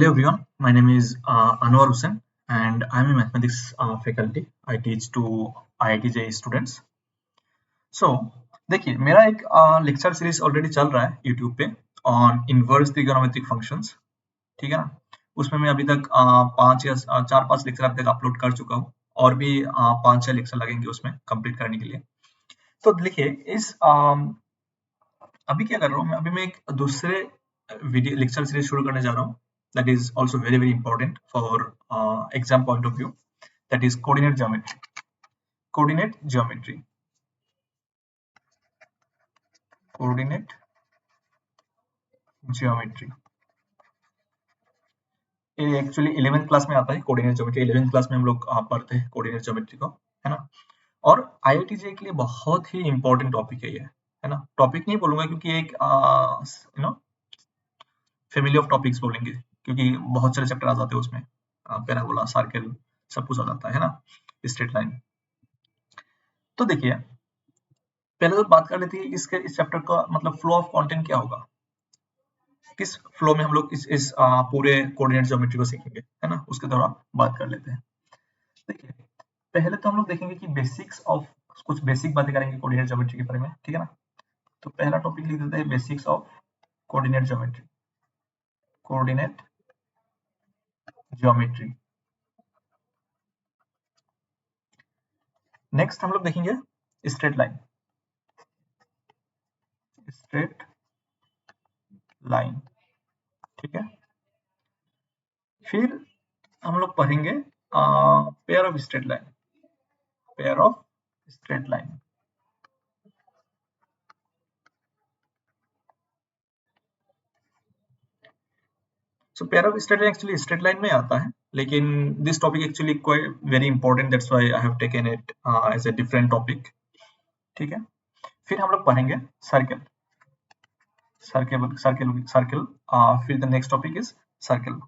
Hello everyone, my name is Anwar Hussain and I'm a mathematics faculty. I teach to IIT JEE students. So देखिए मेरा एक lecture series already चल रहा है YouTube पे on inverse trigonometric functions, ठीक है ना। उसमें मैं अभी तक 4-5 लेक्चर अभी तक अपलोड कर चुका हूँ और भी 5-6 लेक्चर लगेंगे उसमें कंप्लीट करने के लिए। तो देखिए इस अभी क्या कर रहा हूँ मैं एक दूसरे वीडियो लेक्चर सीरीज शुरू करने जा रहा हूँ that is also very important for exam point of view, that is coordinate geometry. coordinate geometry coordinate geometry ये एक्चुअली 11th क्लास में आता है। कोऑर्डिनेट ज्योमेट्री 11th क्लास में हम लोग पढ़ते हैं कोऑर्डिनेट ज्योमेट्री को, है ना। और आईआईटी जे के लिए बहुत ही इंपॉर्टेंट टॉपिक है ये, है ना। टॉपिक नहीं बोलूंगा क्योंकि एक फैमिली ऑफ टॉपिक्स बोलेंगे क्योंकि बहुत सारे चैप्टर आ जाते हैं उसमें, पैराबोला, सर्कल, सब कुछ आ जाता है ना, स्ट्रेट लाइन। तो देखिए पहले तो बात कर लेते हैं इस चैप्टर का मतलब फ्लो ऑफ कंटेंट क्या होगा, किस फ्लो में हम लोग इस पूरे कोऑर्डिनेट ज्योमेट्री को सीखेंगे, है ना। उसके दौरान बात कर लेते हैं। देखिए पहले तो हम लोग देखेंगे कि बेसिक्स ऑफ, कुछ बेसिक बातें करेंगे कोऑर्डिनेट ज्योमेट्री के बारे में, ठीक है ना। तो पहला टॉपिक लिख देते हैं basics of coordinate geometry. Coordinate geometry. Next हम लोग देखेंगे स्ट्रेट लाइन। स्ट्रेट लाइन, ठीक है। फिर हम लोग पढ़ेंगे pair of straight line. Pair of straight line. So pair of straight line actually straight line में आता है, लेकिन this topic actually quite very important, that's why I have taken it as a different topic, ठीक है। फिर हम लोग पढ़ेंगे सर्कल। सर्कल फिर the next topic is circle.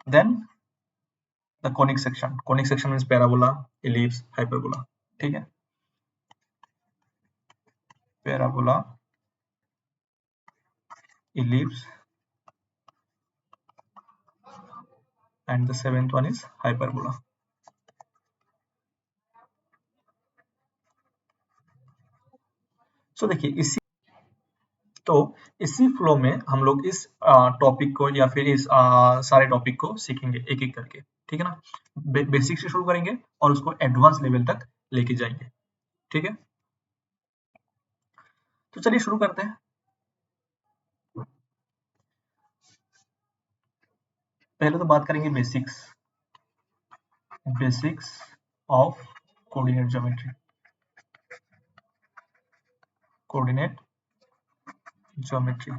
Then the conic section. Conic section means parabola, ellipse, hyperbola, ठीक है। Parabola, ellipse, and the seventh one is hyperbola. So देखिए इसी फ्लो में हम लोग इस टॉपिक को या फिर इस सारे टॉपिक को सीखेंगे एक एक करके, ठीक है ना। बेसिक से शुरू करेंगे और उसको एडवांस लेवल तक लेके जाएंगे, ठीक है। तो चलिए शुरू करते हैं। पहले तो बात करेंगे basics of coordinate geometry. Coordinate geometry.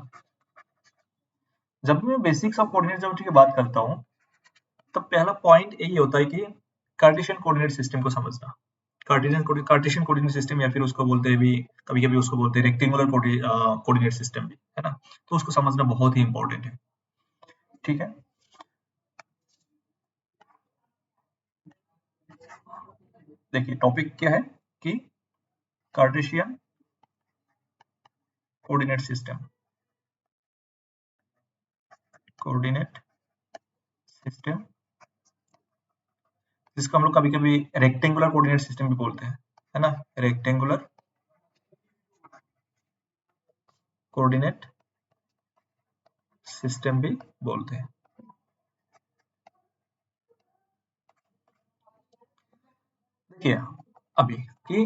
जब भी मैं बेसिक्स ऑफ कोऑर्डिनेट ज्योमेट्री की बात करता हूं तो पहला पॉइंट यही होता है कि कार्टेशियन कोऑर्डिनेट सिस्टम को समझना। कार्टेशियन कोऑर्डिनेट सिस्टम या फिर उसको बोलते हैं भी, कभी-कभी उसको बोलते हैं रेक्टेंगुलर कोऑर्डिनेट सिस्टम भी, है ना। तो उसको समझना बहुत ही इंपॉर्टेंट है, ठीक है। देखिए टॉपिक क्या है कि Cartesian coordinate system. Coordinate system जिसको हम लोग कभी-कभी रेक्टेंगुलर कोऑर्डिनेट सिस्टम भी बोलते हैं, है ना। रेक्टेंगुलर कोऑर्डिनेट सिस्टम भी बोलते हैं। देखिए अभी कि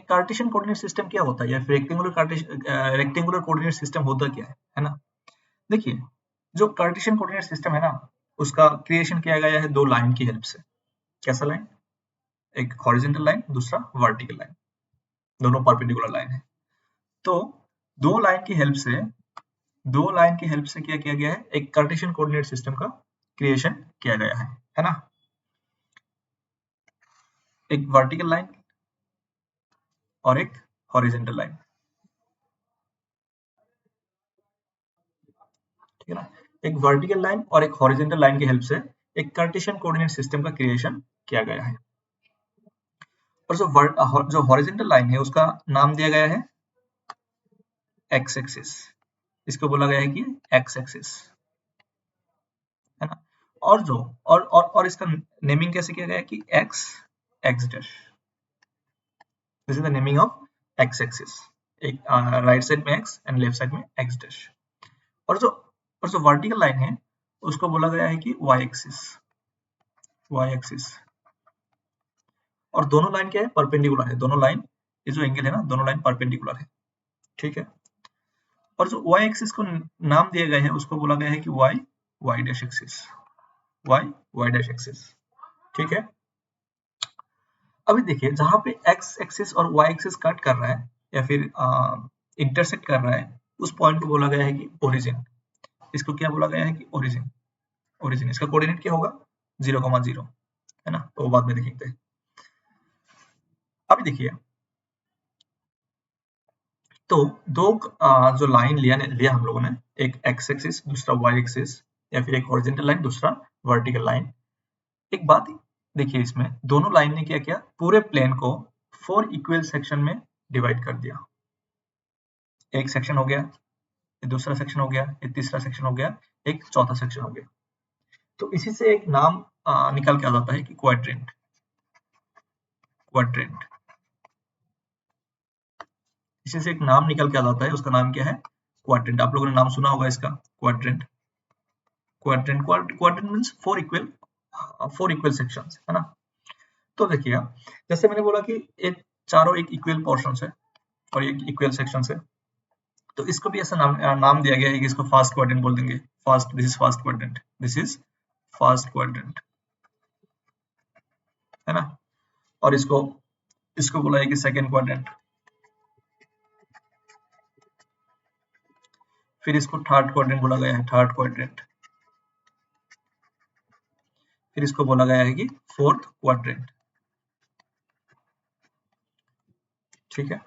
कार्टेशियन कोऑर्डिनेट सिस्टम क्या होता है या फिर रेक्टेंगुलर कोऑर्डिनेट सिस्टम होता क्या है ना। देखिए जो कार्टेशियन कोऑर्डिनेट सिस्टम है ना, उसका क्रिएशन किया गया है दो लाइन की हेल्प से। कैसा लाइन? एक हॉरिजॉन्टल लाइन, दूसरा वर्टिकल लाइन, दोनों परपेंडिकुलर लाइन है। तो दो लाइन की हेल्प से क्या किया गया है, एक कार्टेशियन कोऑर्डिनेट सिस्टम का क्रिएशन किया गया है ना। एक वर्टिकल लाइन और एक हॉरिजॉन्टल लाइन, ठीक है ना। एक वर्टिकल लाइन और एक हॉरिजॉन्टल लाइन की हेल्प से एक कार्टेशियन कोऑर्डिनेट सिस्टम का क्रिएशन किया गया है। और जो हॉरिजॉन्टल लाइन है उसका नाम दिया गया है एक्स एक्सिस, इसको बोला गया है कि एक्स एक्सिस, है ना। और जो और इसका नेमिंग कैसे किया गया है कि x x dash, this is the naming of x axis. एक राइट साइड में एक्स एंड लेफ्ट साइड में एक्स डैश। और जो वर्टिकल लाइन है उसको बोला गया है कि वाई एक्सिस, वाई एक्सिस। और दोनों लाइन क्या है, परपेंडिकुलर है, दोनों लाइन, ये जो एंगल है ना, दोनों लाइन परपेंडिकुलर है, ठीक है। और जो वाई एक्सिस को नाम दिया गया है उसको बोला गया है कि y y dash axis, y y dash axis, ठीक है। अभी देखिए जहां पे एक्स एक्सिस और वाई एक्सिस कट कर रहा है या फिर इंटरसेक्ट कर रहा है, उस पॉइंट को बोला गया है कि ओरिजिन। इसको क्या बोला गया है कि ओरिजिन, ओरिजिन। इसका कोऑर्डिनेट क्या होगा, 0,0, है ना, तो बाद में देखेंगे। अभी देखिए, तो दो जो लाइन लिया हम लोगों ने, एक एक्स एक्सिस दूसरा वाई एक्सिस, या फिर एक हॉरिजॉन्टल लाइन दूसरा वर्टिकल लाइन। एक बात देखिए, इसमें दोनों लाइन ने क्या किया, पूरे प्लेन को 4 इक्वल सेक्शन में डिवाइड कर दिया। एक सेक्शन हो गया, ये दूसरा सेक्शन हो गया, ये तीसरा सेक्शन हो गया, एक चौथा सेक्शन हो गया। तो इसी से एक नाम निकल के आ जाता है कि क्वाड्रेंट, क्वाड्रेंट। इसी से एक नाम निकल के आ जाता है, उसका नाम क्या है, क्वाड्रेंट। आप लोगों ने नाम सुना होगा इसका, quadrant. Quadrant quadrant means four equal sections, है ना। तो देखिए, जैसे मैंने बोला कि एक चारों एक इक्वल पोर्शंस है और एक इक्वल सेक्शंस है, तो इसको भी ऐसा नाम दिया गया है कि इसको फास्ट क्वाड्रेंट बोल देंगे। Fast, this is fast quadrant, this is fast quadrant, है ना। और इसको इसको बोला है कि सेकंड क्वाड्रेंट। फिर इसको थर्ड क्वाड्रेंट बोला गया है, थर्ड क्वाड्रेंट। फिर इसको बोला गया है कि फोर्थ क्वाड्रेंट, ठीक है।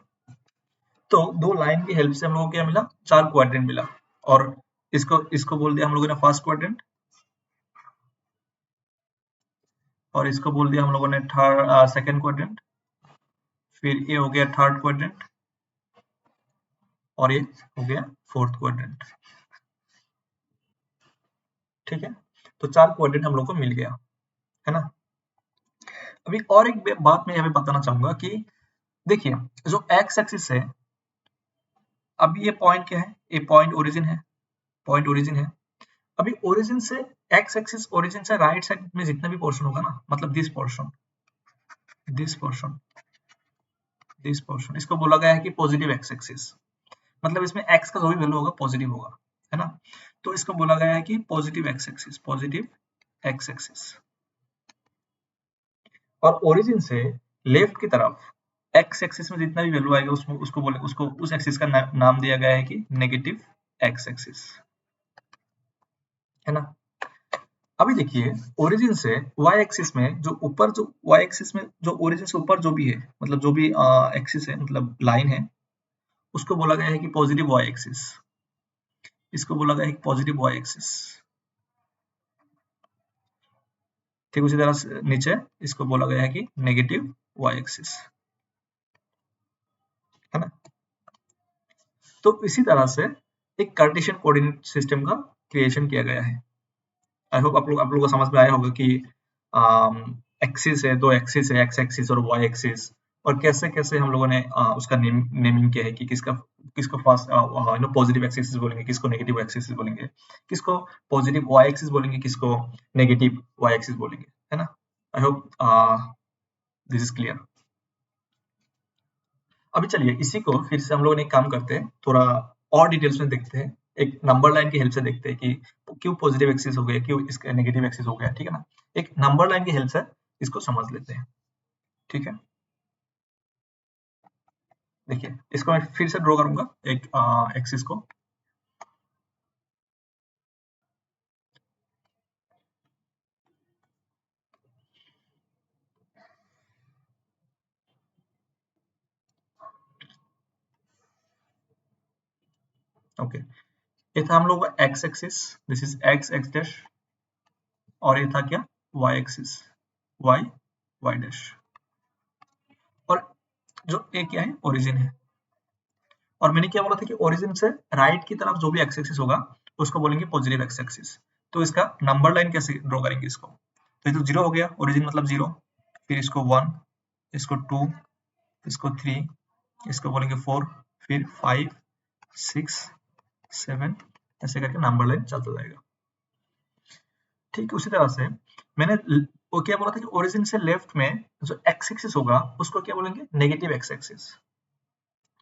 तो दो लाइन की हेल्प से हम लोगों को क्या मिला, चार क्वाड्रेंट मिला। और इसको इसको बोल दिया हम लोगों ने फर्स्ट क्वाड्रेंट, और इसको बोल दिया हम लोगों ने थर्ड सेकंड क्वाड्रेंट। फिर ये हो गया थर्ड क्वाड्रेंट, और ये हो गया फोर्थ क्वाड्रेंट, ठीक है। तो चार क्वाड्रेंट हम लोग को मिल गया, है ना। अभी और एक बात मैं यहाँ पे बताना चाहूंगा कि देखिए, जो एक्स एक्सिस है, अभी ये पॉइंट क्या है, ये पॉइंट ओरिजिन है, पॉइंट ओरिजिन है। अभी ओरिजिन से एक्स एक्सिस, ओरिजिन से राइट साइड में जितना भी पोर्शन होगा ना, मतलब this portion, this portion, this portion, इसको बोला गया है कि पॉजिटिव एक्स एक्सिस। मतलब इसमें एक्स का जो भी वैल्यू होगा पॉजिटिव होगा, है ना। तो इसको बोला गया है कि positive x axis, positive x axis. और ओरिजिन से लेफ्ट की तरफ एक्स एक्सिस में जितना भी वैल्यू आएगा उसमें उसको बोले, उसको उस एक्सिस का नाम दिया गया है कि नेगेटिव एक्स एक्सिस, है ना। अभी देखिए, ओरिजिन से वाई एक्सिस में जो ऊपर, जो वाई एक्सिस में जो ओरिजिन से ऊपर जो भी है, मतलब जो भी एक्सिस है, मतलब लाइन है, उसको बोला गया है कि पॉजिटिव वाई एक्सिस। इसको बोला गया है कि पॉजिटिव वाई एक्सिस। ठीक उसी तरह से नीचे इसको बोला गया है कि नेगेटिव वाई एक्सिस, है ना। तो इसी तरह से एक कार्टेशियन कोऑर्डिनेट सिस्टम का क्रिएशन किया गया है। आई होप आप लोगों को समझ में आया होगा कि एक्सिस है, दो एक्सिस है, एक्स एक्सिस और वाई एक्सिस, और कैसे कैसे हम लोगों ने उसका नेमिंग किया है कि किसका किसको फर्स्ट पॉजिटिव एक्सिस बोलेंगे, किसको नेगेटिव एक्सिस बोलेंगे, किसको पॉजिटिव वाई एक्सिस बोलेंगे, किसको नेगेटिव वाई एक्सिस बोलेंगे, है ना। I hope this is clear. अभी चलिए इसी को फिर से हम लोग एक काम करते हैं, थोड़ा और डिटेल्स में देखते हैं, एक नंबर लाइन की हेल्प से देखते हैं कि क्यों पॉजिटिव एक्सिस हो गया, क्यों इसका नेगेटिव एक्सिस हो गया, ठीक है ना। एक नंबर लाइन की हेल्प से इसको समझ लेते हैं, ठीक है। देखिए, इसको मैं फिर से ड्रॉ करूंगा एक एक्सिस को। ओके, ये था हम लोग का x axis, this is x x dash, और ये था क्या, y axis, y y dash. और जो ए क्या है, ओरिजिन है। और मैंने क्या बोला था कि ओरिजिन से राइट की तरफ जो भी एक्स एक्सिस होगा उसको बोलेंगे पॉजिटिव एक्स एक्सिस। तो इसका नंबर लाइन कैसे ड्रॉ करेंगे इसको, तो ये तो जीरो हो गया, ओरिजिन मतलब जीरो, फिर इसको 1, इसको 2, इसको 3, इसको बोलेंगे 4, फिर 5, 6, 7, ऐसे करके नंबर लाइन चलता जाएगा। ठीक उसी तरह से मैंने वो क्या बोला था कि ओरिजिन से लेफ्ट में जो एक्स एक्सिस होगा उसको क्या बोलेंगे, नेगेटिव एक्स एक्सिस।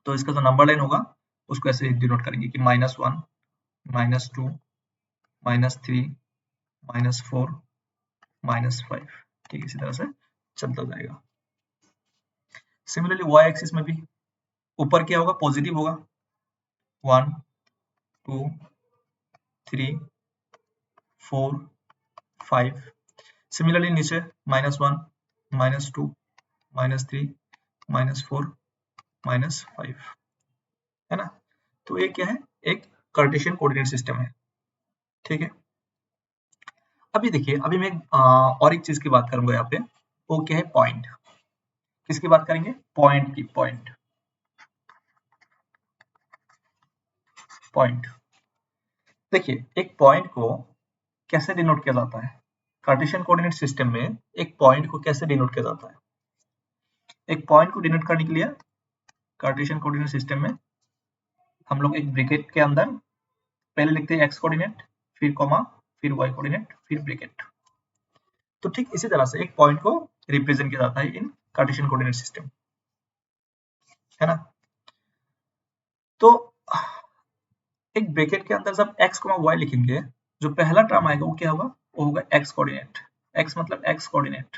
तो इसका जो नंबर लाइन होगा उसको ऐसे डिनोट करेंगे कि -1, -2, -3, -4, -5। ठीक इसी तरह से चलता जाएगा। सिमिलरली वाई एक्सिस में भी ऊपर क्या होगा, पॉजिटिव होगा, 1, 2, 3, 4, 5। सिमिलरली नीचे -1, -2, -3, -4, -5, है ना। तो ये क्या है, एक कार्टेशियन कोऑर्डिनेट सिस्टम है। ठीक है, अभी देखिए, अभी मैं और एक चीज की बात करूंगा यहाँ पे, वो क्या है, पॉइंट। किसकी बात करेंगे, पॉइंट की। पॉइंट पॉइंट देखिए, एक पॉइंट को कैसे डिनोट किया जाता है, कार्टेशियन कोऑर्डिनेट सिस्टम में एक पॉइंट को कैसे डिनोट किया जाता है। एक पॉइंट को डिनोट करने के लिए कार्टेशियन कोऑर्डिनेट सिस्टम में हम लोग एक ब्रैकेट के अंदर पहले लिखते हैं एक्स कोऑर्डिनेट, फिर कॉमा, फिर वाई कोऑर्डिनेट, फिर ब्रैकेट। तो ठीक इसी तरह से एक पॉइंट को रिप्रेजेंट किया जाता है इन कार्टेशियन कोऑर्डिनेट सिस्टम, है ना। तो एक ब्रैकेट के अंदर जब x, y लिखेंगे, जो पहला टर्म आएगा वो क्या होगा, वो होगा x कोऑर्डिनेट। x मतलब x कोऑर्डिनेट,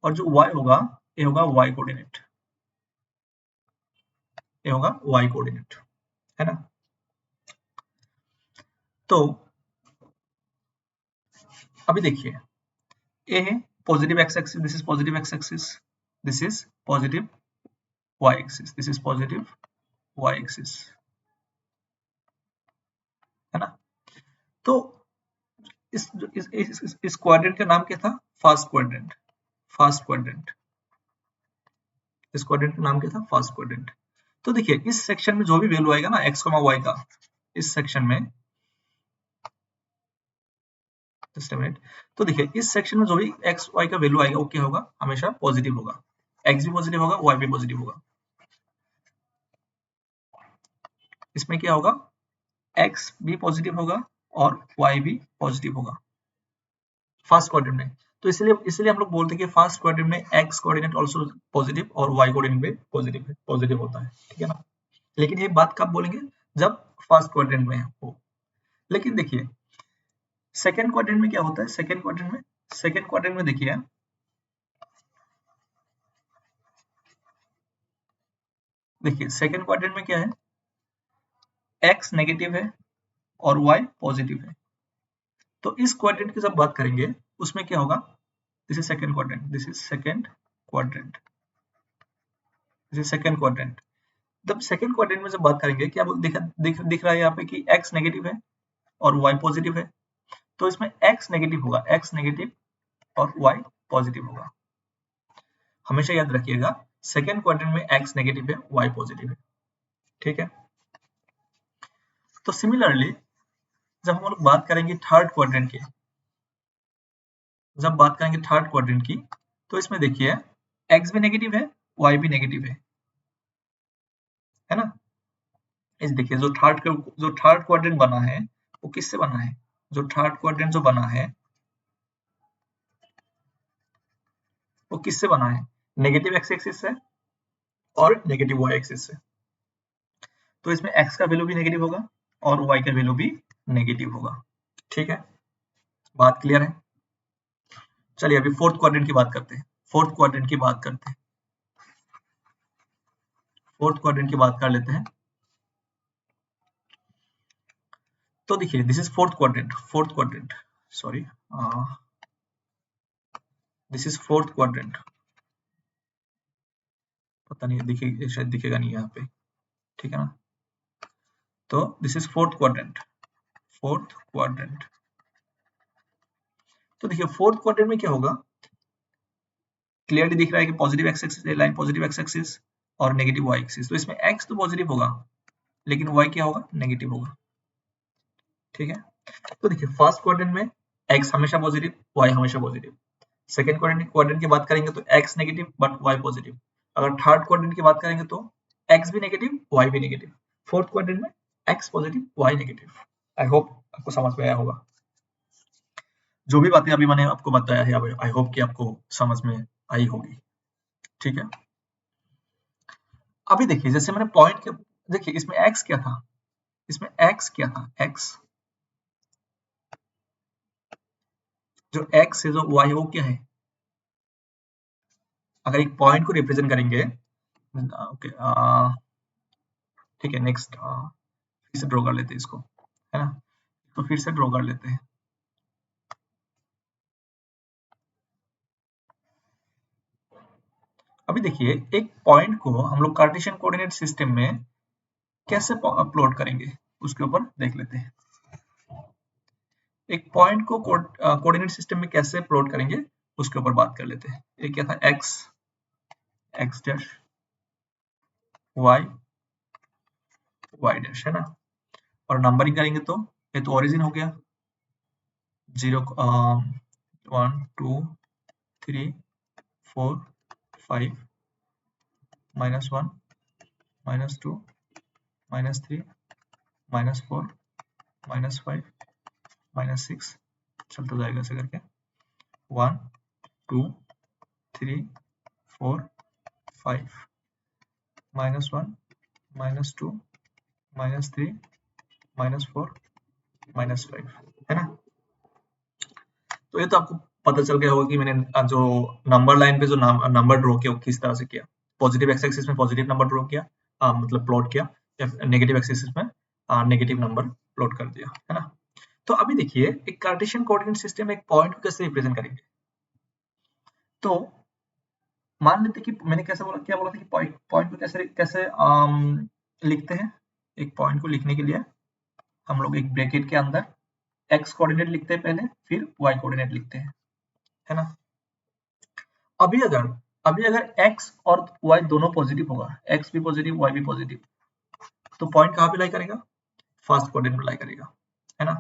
और जो y होगा ये होगा y कोऑर्डिनेट, ये होगा y कोऑर्डिनेट, है ना। तो अभी देखिए, ये है positive x axis, this is positive x axis, this is positive y axis, this is positive y axis, है ना। तो इस क्वाड्रेंट का नाम क्या था, फर्स्ट क्वाड्रेंट। फर्स्ट क्वाड्रेंट, इस क्वाड्रेंट का नाम क्या था, फर्स्ट क्वाड्रेंट। तो देखिए, इस सेक्शन में जो भी वैल्यू आएगा ना x, y का, इस सेक्शन में, जस्ट अ मिनट, तो देखिए इस सेक्शन में जो भी x, y का वैल्यू आएगा वो क्या होगा, हमेशा पॉजिटिव होगा। x भी पॉजिटिव होगा, y भी पॉजिटिव होगा। इसमें क्या होगा, x भी पॉजिटिव होगा और y भी पॉजिटिव होगा फर्स्ट क्वाड्रेंट में। तो इसलिए इसलिए हम लोग बोलते हैं कि फर्स्ट क्वाड्रेंट में x कोऑर्डिनेट आल्सो पॉजिटिव और y कोऑर्डिनेट भी पॉजिटिव होता है, ठीक है ना। लेकिन ये बात कब बोलेंगे, जब फर्स्ट क्वाड्रेंट में हो। लेकिन देखिए सेकंड क्वाड्रेंट में क्या होता है, सेकंड क्वाड्रेंट में देखिए, सेकंड क्वाड्रेंट में क्या है, x नेगेटिव है और y पॉजिटिव है। तो इस क्वाड्रेंट की जब बात करेंगे उसमें क्या होगा, this is second quadrant, this is second quadrant, this is second quadrant. जब सेकंड क्वाड्रेंट में जब बात करेंगे, क्या दिख रहा है यहाँ पे कि x नेगेटिव है और y पॉजिटिव है। तो इसमें x नेगेटिव होगा, x नेगेटिव और y पॉजिटिव होगा। हमेशा याद रखिएगा, सेकंड क्वाड्रेंट में x नेगेटिव है, y पॉजिटिव है, ठीक है। तो सिमिलरली जब हम लोग बात करेंगे थर्ड क्वाड्रेंट की, जब बात करेंगे थर्ड क्वाड्रेंट की, तो इसमें देखिए x भी नेगेटिव है, y भी नेगेटिव है ना। इस देखिए जो थर्ड क्वाड्रेंट बना है वो किससे बना है, जो थर्ड क्वाड्रेंट जो बना है वो किससे बना है, नेगेटिव x एक्सिस से और नेगेटिव y एक्सिस से। तो इसमें x का वैल्यू भी नेगेटिव होगा और y का वैल्यू भी नेगेटिव होगा, ठीक है। बात क्लियर है। चलिए अभी फोर्थ क्वाड्रेंट की बात करते हैं, फोर्थ क्वाड्रेंट की बात करते हैं, फोर्थ क्वाड्रेंट की बात कर लेते हैं। तो देखिए this is fourth quadrant sorry, this is fourth quadrant, पता नहीं दिखे, शायद दिखेगा नहीं यहाँ पे, ठीक है ना। तो this is fourth quadrant, fourth quadrant. तो देखिए फोर्थ क्वाड्रेंट में क्या होगा, क्लियरली दिख रहा है कि positive x axis, line positive x axis, और नेगेटिव वाई एक्सिस, तो इसमें एक्स तो पॉजिटिव होगा लेकिन वाई क्या होगा, नेगेटिव होगा। ठीक है, तो देखिए फर्स्ट क्वाड्रेंट में एक्स हमेशा पॉजिटिव, वाई हमेशा पॉजिटिव। सेकंड क्वाड्रेंट की बात करेंगे तो x negative but y positive. अगर थर्ड क्वाड्रेंट की बात करेंगे तो एक्स भी नेगेटिव, वाई भी नेगेटिव। फोर्थ क्वाड्रेंट में x positive, y negative. I hope आपको समझ में आया होगा। जो भी बातें अभी मैंने आपको बताया है, आई होप कि आपको समझ में आई होगी। ठीक है, अभी देखिए जैसे मैंने पॉइंट के, देखिए इसमें एक्स क्या था, इसमें एक्स क्या था, एक्स जो एक्स है, जो वाई वो क्या है। अगर एक पॉइंट को रिप्रेजेंट करेंगे, ओके ठीक है, नेक्स्ट फिर से ड्रॉ कर लेते हैं इसको, है ना, तो फिर से ड्रॉ कर लेते हैं। अभी देखिए एक पॉइंट को हम लोग कार्टेशियन कोऑर्डिनेट सिस्टम में कैसे प्लॉट करेंगे उसके ऊपर देख लेते हैं। एक पॉइंट को कोऑर्डिनेट सिस्टम में कैसे प्लॉट करेंगे उसके ऊपर बात कर लेते हैं। ये क्या था, x, x dash, y, y dash, है ना। और नंबरिंग करेंगे तो ये तो ओरिजिन हो गया, 0 1 2 3 4 5 -1 -2 -3 -4 -5 -6, चलता जाएगा ऐसे करके 1 2 3 4 5 -1 -2 -3 -4 -5, है ना। तो ये तो आपको पता चल गया होगा कि मैंने जो नंबर लाइन पे जो नंबर ड्रॉ किया वो किस तरह से किया। पॉजिटिव एक्स एक्सिस में पॉजिटिव नंबर ड्रॉ किया, मतलब प्लॉट किया, या नेगेटिव एक्सिस में नेगेटिव नंबर प्लॉट कर दिया, है ना। तो अभी देखिए एक कार्टेशियन कोऑर्डिनेट सिस्टम में एक पॉइंट को कैसे रिप्रेजेंट करेंगे। तो मान लेते कि मैंने कैसे बोला, क्या बोला था कि पॉइंट को कैसे कैसे लिखते हैं। एक पॉइंट को लिखने के लिए हम लोग एक ब्रैकेट के अंदर एक्स कोऑर्डिनेट लिखते हैं पहले, फिर वाई कोऑर्डिनेट लिखते हैं, है ना। अभी अगर x और y दोनों पॉजिटिव होगा, x भी पॉजिटिव, y भी पॉजिटिव, तो पॉइंट कहाँ पे लाई करेगा, फर्स्ट क्वाड्रेंट में लाई करेगा, है ना।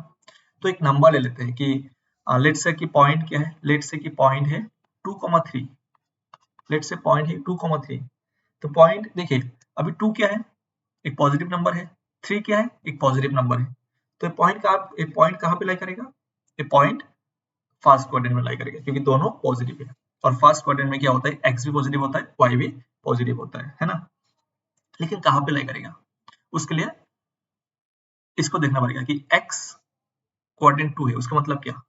तो एक नंबर ले लेते हैं कि लेट्स से कि पॉइंट क्या है, लेट्स से कि पॉइंट है 2,3, लेट्स से पॉइंट है 2,3। तो पॉइंट देखिए अभी 2 क्या है, एक पॉजिटिव नंबर है, 3 क्या है, एक पॉजिटिव नंबर है। तो पॉइंट कहाँ पे लाई करेगा, ये पॉइंट फर्स्ट क्वाड्रेंट में लाई करेगा क्योंकि दोनों पॉजिटिव है। और फर्स्ट क्वाड्रेंट में क्या होता है, एक्स भी पॉजिटिव होता है, वाई भी पॉजिटिव होता है ना। लेकिन कहाँ पे लाई करेगा, उसके लिए इसको देखना पड़ेगा कि एक्स क्वाड्रेंट 2 है, उसका मतलब क्या,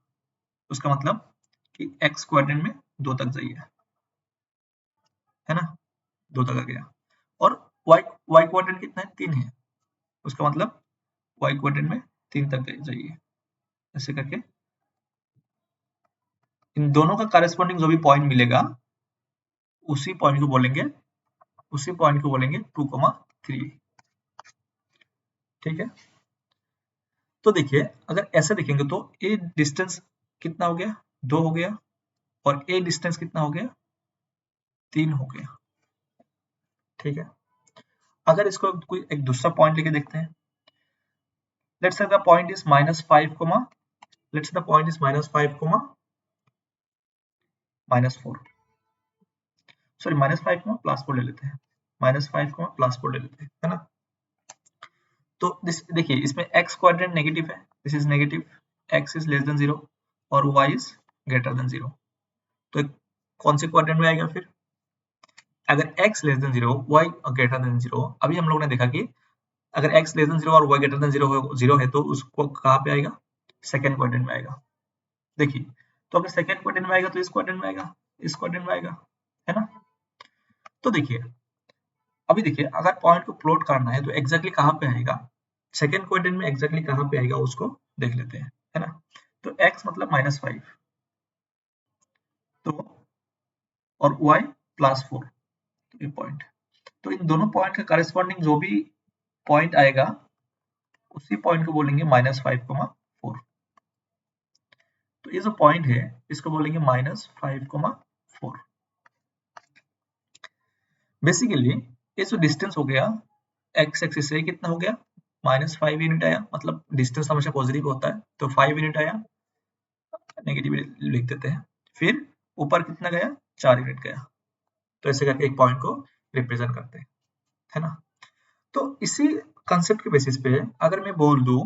उसका मतलब कि एक्स क्वाड्रेंट में 2 तक जाइए, है ना, 2 तक आ गया। और वाई वाई क्वाड्रेंट कितना है, 3 है, उसका मतलब वाई क्वाड्रेंट में 3 तक जाइए, ऐसे करके इन दोनों का करेस्पॉन्डिंग जो भी पॉइंट मिलेगा उसी पॉइंट को बोलेंगे, उसी पॉइंट को बोलेंगे 2,3। ठीक है, तो देखिए अगर ऐसे देखेंगे तो ए डिस्टेंस कितना हो गया, 2 हो गया, और ए डिस्टेंस कितना हो गया, 3 हो गया। ठीक है, अगर इसको कोई एक दूसरा पॉइंट लेके देखते हैं, let's say the point is -5, let's say the point is -5, -4, sorry -5, +4 ले लेते हैं, -5, +4 ले लेते हैं, है ना। तो देखिए इसमें x क्वाड्रेंट नेगेटिव है, this is negative, x is less than 0 और y इज ग्रेटर देन 0। तो कौन से क्वाड्रेंट में आएगा फिर, अगर x less than 0, y greater than 0, अभी हम लोगों ने देखा कि अगर x लेस देन 0 और y ग्रेटर देन 0 है तो उसको कहाँ पे आएगा, सेकंड क्वाड्रेंट में आएगा। देखिए तो अगर सेकंड क्वाड्रेंट में आएगा तो इस क्वाड्रेंट में आएगा, इस क्वाड्रेंट में आएगा, है ना। तो देखिए अभी देखिए अगर पॉइंट को प्लॉट करना है तो एग्जैक्टली कहाँ पे आएगा, सेकंड क्वाड्रेंट में एग्जैक्टली कहाँ पे आएगा उसको देख लेते हैं, है ना। तो x मतलब -5, तो और y +4, ये पॉइंट, तो इन दोनों पॉइंट का करस्पॉन्डिंग जो भी पॉइंट आएगा उसी पॉइंट को बोलेंगे -5, 4। तो ये जो पॉइंट है इसको बोलेंगे -5, 4। बेसिकली ये जो डिस्टेंस हो गया एक्स एक्सिस से कितना हो गया -5 यूनिट आया, मतलब डिस्टेंस हमेशा पॉजिटिव होता है तो 5 यूनिट आया, नेगेटिव लिख देते हैं। फिर ऊपर कितना गया 4 यूनिट गया। तो ऐसे करके एक पॉइंट को रिप्रेजेंट करते हैं, है ना। तो इसी कंसेप्ट के बेसिस पे अगर मैं बोल दूं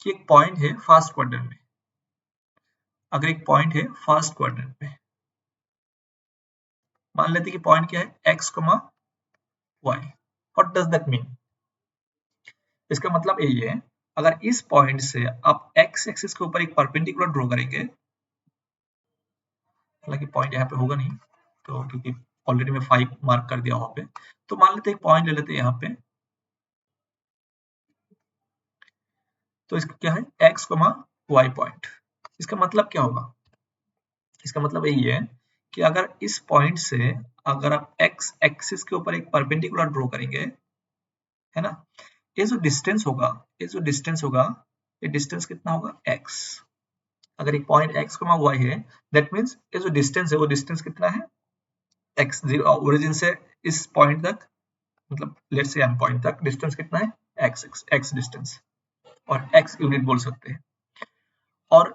कि एक पॉइंट है फर्स्ट क्वाड्रेंट में, अगर एक पॉइंट है फर्स्ट क्वाड्रेंट में, मान लेते हैं कि पॉइंट क्या है x comma y. What does that mean? इसका मतलब यही है, अगर इस पॉइंट से आप एक्स एक्सिस के ऊपर एक परपेंडिकुलर ड्रॉ करेंगे, हालांकि पॉइंट यहाँ पे होगा नहीं तो, क्योंकि ऑलरेडी मैं 5 मार्क कर दिया वहां पे। तो मान लेते हैं एक पॉइंट ले लेते हैं यहाँ पे, तो इसका क्या है एक्स कमा वाई पॉइंट। इसका मतलब क्या होगा? इसका मतलब यही है कि अगर इस पॉइंट से अगर आप एक्स एक्सिस के ऊपर एक परपेंडिकुलर ड्रॉ करेंगे, है ना, ये जो डिस्टेंस होगा, ये जो डिस्टेंस होगा, ये डिस्टेंस कितना होगा एक्स। अगर एक पॉइंट एक्स कमा वाई है, दैट मीन्स ये जो डिस्टेंस है वो डिस्टेंस कितना है एक्स, ओरिजिन से इस पॉइंट तक, मतलब लेट्स से एम पॉइंट तक डिस्टेंस कितना है एक्स, एक्स डिस्टेंस, और एक्स यूनिट बोल सकते हैं। और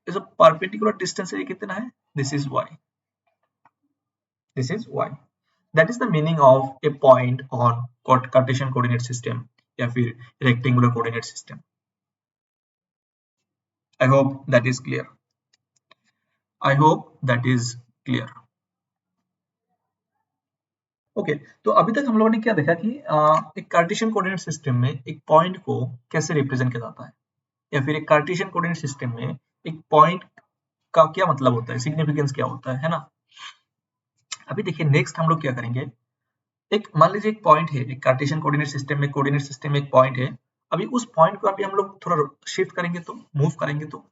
ये जो परपेंडिकुलर डिस्टेंस है ये कितना है, this is y, this is y. That is the meaning of a point on Cartesian coordinate system या फिर rectangular coordinate system. I hope that is clear, I hope that is clear. Okay, तो अभी तक हम लोगों ने क्या देखा कि एक कार्टेशियन कोऑर्डिनेट सिस्टम में एक पॉइंट को कैसे रिप्रेजेंट किया जाता है, या फिर एक कार्टेशियन कोऑर्डिनेट सिस्टम में एक पॉइंट का क्या मतलब होता है, सिग्निफिकेंस क्या होता है ना। अभी देखिए नेक्स्ट हम लोग क्या करेंगे, एक मान लीजिए एक पॉइंट है, एक कार्टेशियन कोऑर्डिनेट सिस्टम में एक पॉइंट है। अभी उस पॉइंट को अभी हम लोग थोड़ा शिफ्ट करेंगे तो, मूव करेंगे तो,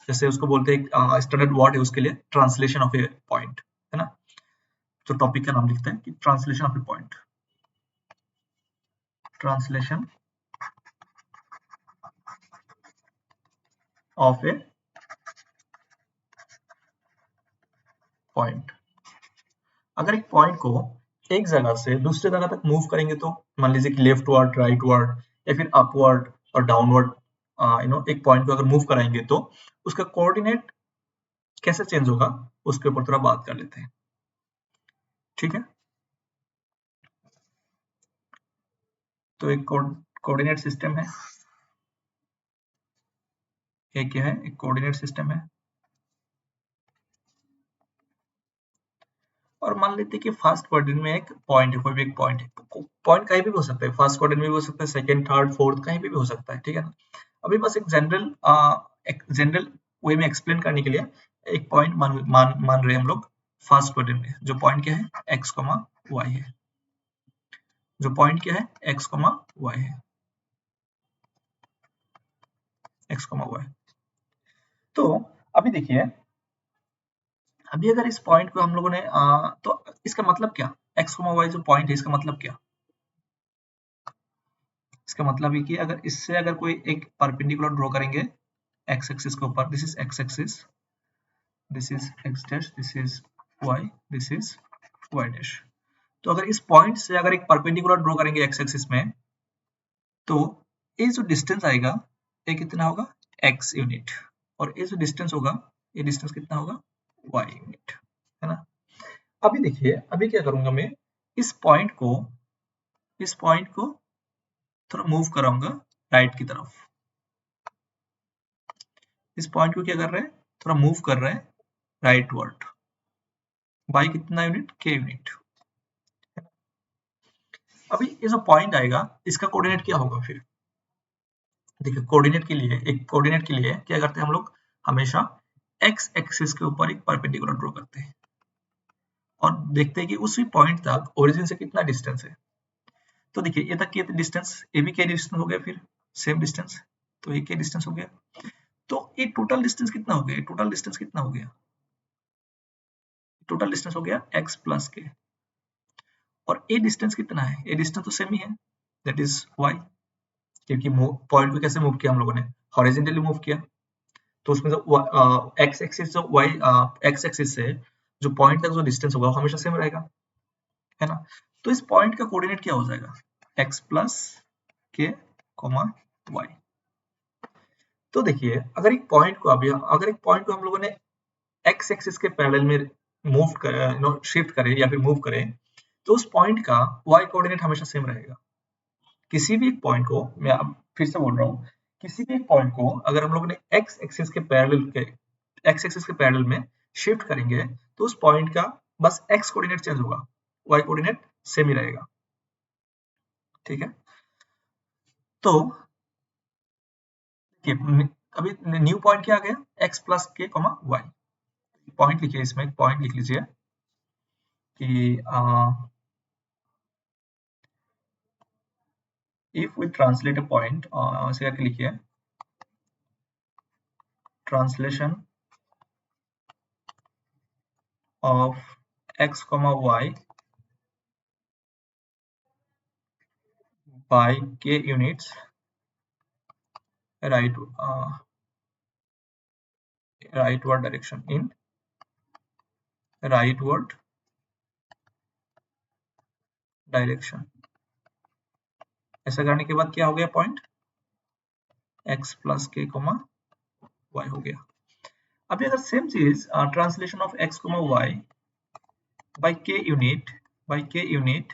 जैसे उसको बोलते हैं स्टैंडर्ड वर्ड है उसके लिए ट्रांसलेशन ऑफ ए पॉइंट, है ना। तो टॉपिक का नाम लिखते हैं कि translation of a point, translation of a point. अगर एक पॉइंट को एक जगह से दूसरे जगह तक मूव करेंगे तो, मान लीजिए कि लेफ्ट वर्ड, राइट वर्ड, या फिर अपवर्ड और डाउनवर्ड, एक पॉइंट को अगर मूव कराएंगे तो उसका कोऑर्डिनेट कैसे चेंज होगा, उसके ऊपर थोड़ा बात कर लेते हैं, ठीक है। तो एक कोऑर्डिनेट सिस्टम है, एक क्या है, एक कोऑर्डिनेट सिस्टम है। और मान लेते हैं कि फर्स्ट क्वाड्रेंट में एक पॉइंट है, कोई भी एक पॉइंट है, पॉइंट कहीं भी हो सकता है, फर्स्ट क्वाड्रेंट में भी हो सकता है, सेकंड, थर्ड, फोर्थ, कहीं भी हो सकता है, ठीक है ना। अभी बस एक जनरल वे में एक्सप्लेन करने के लिए एक पॉइंट मान रहे हैं हम लोग फर्स्ट क्वाड्रेंट में। जो पॉइंट क्या है एक्स कॉमा वाई है, जो पॉइंट क्या है एक्स कॉमा वाई है, एक्स कॉमा वाई। तो अभी देखिए, अभी अगर इस पॉइंट को हम लोगों ने तो इसका मतलब क्या, एक्स कॉमा वाई जो पॉइंट है इसका मतलब क्या, इसका मतलब है कि अगर इससे अगर कोई एक परपेंडिकुलर ड्रॉ करेंगे एक्स एक्सिस के ऊपर, this is x axis, this is x dash, this is y, this is y dash. तो अगर इस पॉइंट से अगर एक परपेंडिकुलर ड्रॉ करेंगे एक्स एक्सिस में, तो ये जो डिस्टेंस आएगा ये कितना होगा एक्स यूनिट, और ये जो डिस्टेंस होगा ये डिस्टेंस कितना होगा वाई यूनिट, है ना। अभी देखिए, अभी क्या करूंगा मैं, इस पॉइंट को, इस पॉइंट को थोड़ा मूव कराऊंगा राइट की तरफ। इस पॉइंट को क्या कर रहे हैं, थोड़ा मूव कर रहे हैं राइट वर्ड, बाई कितना यूनिट के यूनिट। अभी ये जो पॉइंट आएगा इसका कोऑर्डिनेट क्या होगा फिर, देखिए कोऑर्डिनेट के लिए, एक कोऑर्डिनेट के लिए क्या करते हैं हम लोग, हमेशा एक्स एक्सिस के ऊपर एक परपेंडिकुलर ड्रॉ करते हैं और देखते हैं कि उसी पॉइंट तक ओरिजिन से कितना डिस्टेंस है। तो देखिए ये तक के डिस्टेंस, ये भी क्या डिस्टेंस हो गया फिर, सेम डिस्टेंस, तो ये क्या डिस्टेंस हो गया। तो ये टोटल डिस्टेंस कितना हो गया, टोटल डिस्टेंस कितना हो गया, टोटल डिस्टेंस हो गया x प्लस के, और ये डिस्टेंस कितना है, ये डिस्टेंस तो सेम ही है, दैट इज y। क्योंकि पॉइंट को कैसे मूव किया हम लोगों ने, हॉरिजॉन्टली मूव किया, तो उसमें जो एक्स एक्सिस जो वाई एक्स एक्सिस से जो पॉइंट तक जो डिस्टेंस होगा वो हमेशा सेम रहेगा, है ना। तो इस पॉइंट का कोऑर्डिनेट क्या हो जाएगा, x plus k comma Y. तो देखिए अगर एक पॉइंट को हम लोगों ने x एक्सिस के पैरेलल में मूव कर शिफ्ट करें या फिर मूव करें, तो उस पॉइंट का y कोऑर्डिनेट हमेशा सेम रहेगा। किसी भी एक पॉइंट को, मैं अब फिर से बोल रहा हूँ, किसी भी एक पॉइंट को अगर हम लोगों ने x एक्सिस के पैरेलल में शिफ्ट करेंगे, तो उस पॉइंट का बस x कोऑर्डिनेट चेंज होगा, y कोऑर्डिनेट सेम ही रहेगा। ठीक है, तो अभी न्यू पॉइंट क्या आ गया, x plus k comma y. Point लिखिए, इसमें एक पॉइंट लिख लीजिए कि if we translate a point, ऐसे करके लिखिए, translation of x comma y by k units rightward direction in rightward direction। ऐसा करने के बाद क्या हो गया, point x plus k comma y हो गया। अभी अगर सेम चीज translation of x comma y by k unit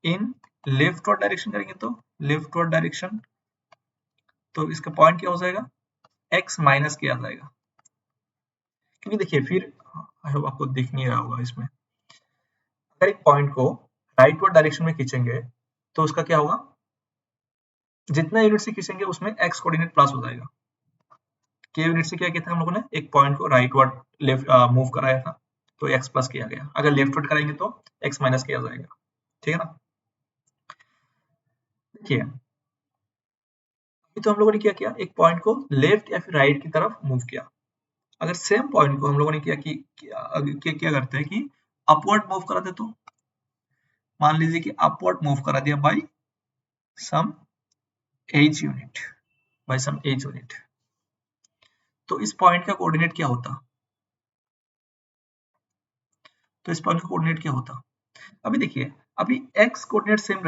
in leftward direction करेंगे, तो लेफ्टवर्ड डायरेक्शन, तो इसका पॉइंट क्या हो जाएगा, x माइनस के आ जाएगा। क्योंकि देखिए फिर आई होप आपको दिख नहीं रहा होगा इसमें, अगर एक पॉइंट को राइटवर्ड डायरेक्शन में खींचेंगे तो उसका क्या होगा, जितना यूनिट से खींचेंगे उसमें x कोऑर्डिनेट प्लस हो जाएगा। के यूनिट से क्या किया था हम लोगों ने, एक पॉइंट को राइटवर्ड लेफ्ट मूव कराया था, तो x प्लस किया गया। अगर लेफ्टवर्ड कराएंगे तो x माइनस किया जाएगा। ठीक है ना। देखिए अभी तो हम लोगों ने क्या किया, एक पॉइंट को लेफ्ट या फिर राइट की तरफ मूव किया। अगर सेम पॉइंट को हम लोगों ने किया कि क्या करते हैं कि अपवर्ड मूव करा दे, तो मान लीजिए कि अपवर्ड मूव करा दिया बाय सम एज यूनिट, तो इस पॉइंट का कोऑर्डिनेट क्या होता, अभी देखिए अभी x कोऑर्डिनेट सेम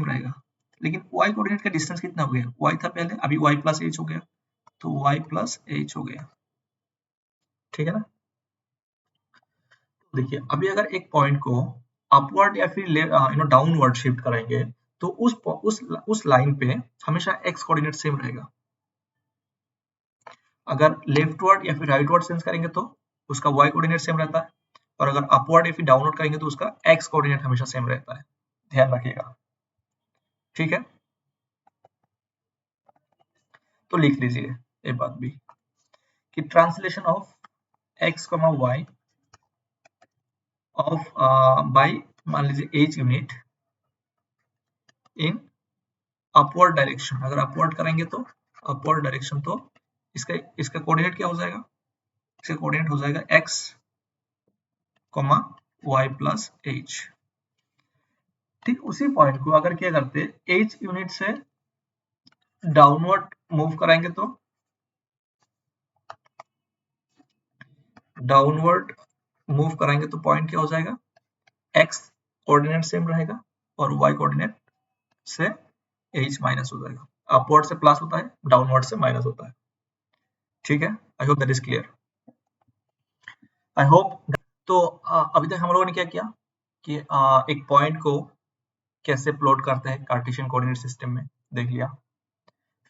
रहेगा, लेकिन y कोऑर्डिनेट का डिस्टेंस कितना हो गया, y था पहले, अभी y प्लस h हो गया, तो y प्लस h हो गया। ठीक है ना। तो देखिए अभी अगर एक पॉइंट को अपवर्ड या फिर डाउनवर्ड शिफ्ट कराएंगे, तो उस लाइन पे हमेशा x कोऑर्डिनेट सेम रहेगा। अगर लेफ्टवर्ड या फिर राइटवर्ड चेंज करेंगे तो उसका y कोऑर्डिनेट सेम रहता है, और अगर अपवर्ड या फिर डाउनवर्ड करेंगे तो उसका x कोऑर्डिनेट हमेशा सेम रहता है। ध्यान रखिएगा। ठीक है, तो लिख लीजिए ये बात भी कि translation of x y of by मान लीजिए h unit in upward direction, अगर अपवर्ड करेंगे तो अपवर्ड डायरेक्शन, तो इसका कोऑर्डिनेट क्या हो जाएगा, इसका कोऑर्डिनेट हो जाएगा x y प्लस h। ठीक उसी पॉइंट को अगर क्या करते h यूनिट से डाउनवर्ड मूव कराएंगे, तो डाउनवर्ड मूव कराएंगे तो पॉइंट क्या हो जाएगा, x कोऑर्डिनेट सेम रहेगा और y कोऑर्डिनेट से h माइनस हो जाएगा। अपवर्ड से प्लस होता है, डाउनवर्ड से माइनस होता है। ठीक है, आई hope that is clear. I hope. तो अभी तक हम लोगों ने क्या किया कि एक पॉइंट को कैसे प्लॉट करते हैं कार्टेशियन कोऑर्डिनेट सिस्टम में, देख लिया।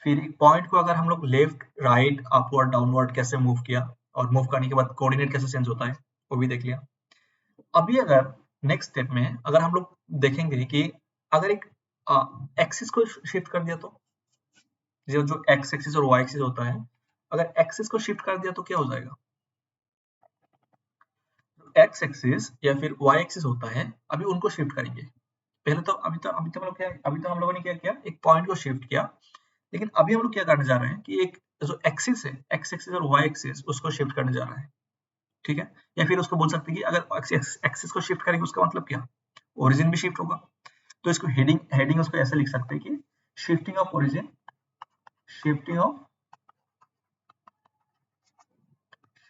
फिर एक पॉइंट को अगर हम लोग लेफ्ट राइट अपवर्ड डाउनवर्ड कैसे मूव किया, और मूव करने के बाद कोऑर्डिनेट कैसे चेंज होता है, वो भी देख लिया। अभी अगर नेक्स्ट स्टेप में अगर हम लोग देखेंगे कि अगर एक एक्सिस को शिफ्ट कर दिया, तो जो एक्स एक्सिस और वाई एक्सिस होता है, अगर एक्सिस को शिफ्ट कर दिया तो क्या हो जाएगा, एक्स एक्सिस या फिर वाई एक्सिस होता है, अभी उनको शिफ्ट करेंगे। पहले तो अभी तो हम लोगों ने क्या किया, एक पॉइंट को शिफ्ट किया, लेकिन अभी हम लोग क्या करने जा रहे हैं कि एक जो एक्सिस है, एक्स एक्सिस और वाई एक्सिस, उसको शिफ्ट करने जा रहे हैं। ठीक है, या फिर उसको बोल सकते हैं कि अगर एक्सिस को शिफ्ट करेंगे उसका मतलब क्या, ओरिजिन भी शिफ्ट होगा। तो इसको हेडिंग हेडिंग उसको ऐसे लिख सकते हैं कि shifting of origin, shifting of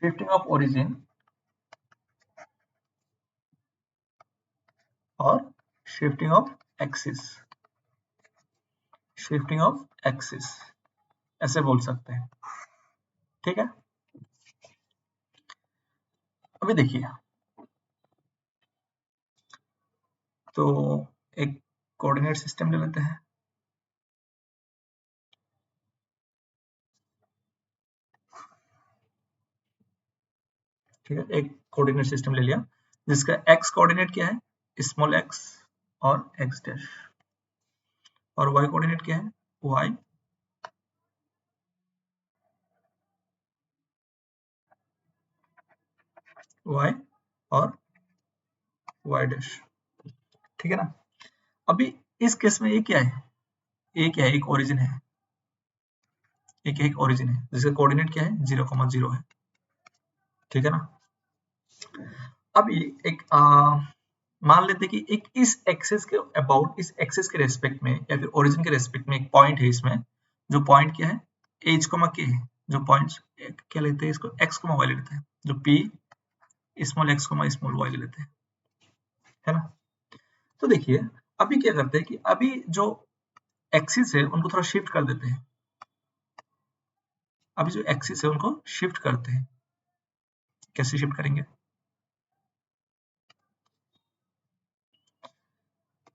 shifting of origin और shifting of axis, shifting of axis ऐसे बोल सकते हैं। ठीक है, अभी देखिए तो एक कोऑर्डिनेट सिस्टम ले लेते हैं। ठीक है, एक कोऑर्डिनेट सिस्टम ले लिया जिसका एक्स कोऑर्डिनेट क्या है, स्मॉल एक्स और एक्स डैश, और वाई कोऑर्डिनेट क्या है, वाई वाई और वाई डैश। ठीक है ना, अभी इस केस में ये क्या है, ये क्या है, एक ओरिजिन है, एक ओरिजिन है जिसका कोऑर्डिनेट क्या है, 0,0 है। ठीक है ना, अब ये एक मान लेते हैं कि एक इस एक्सिस के अबाउट, इस एक्सिस के रेस्पेक्ट में या फिर ओरिजिन के रेस्पेक्ट में एक पॉइंट है इसमें, जो पॉइंट क्या है, एच कोमा के है, जो पॉइंट क्या लेते हैं इसको, एक्स कोमा वाई लेते हैं, जो p small x comma small y लेते हैं, है ना। तो देखिए अभी क्या करते हैं कि अभी जो एक्सिस है उनको थोड़ा शिफ्ट कर देते हैं, अभी जो एक्सिस है उनको शिफ्ट करते हैं। कैसे शिफ्ट करेंगे,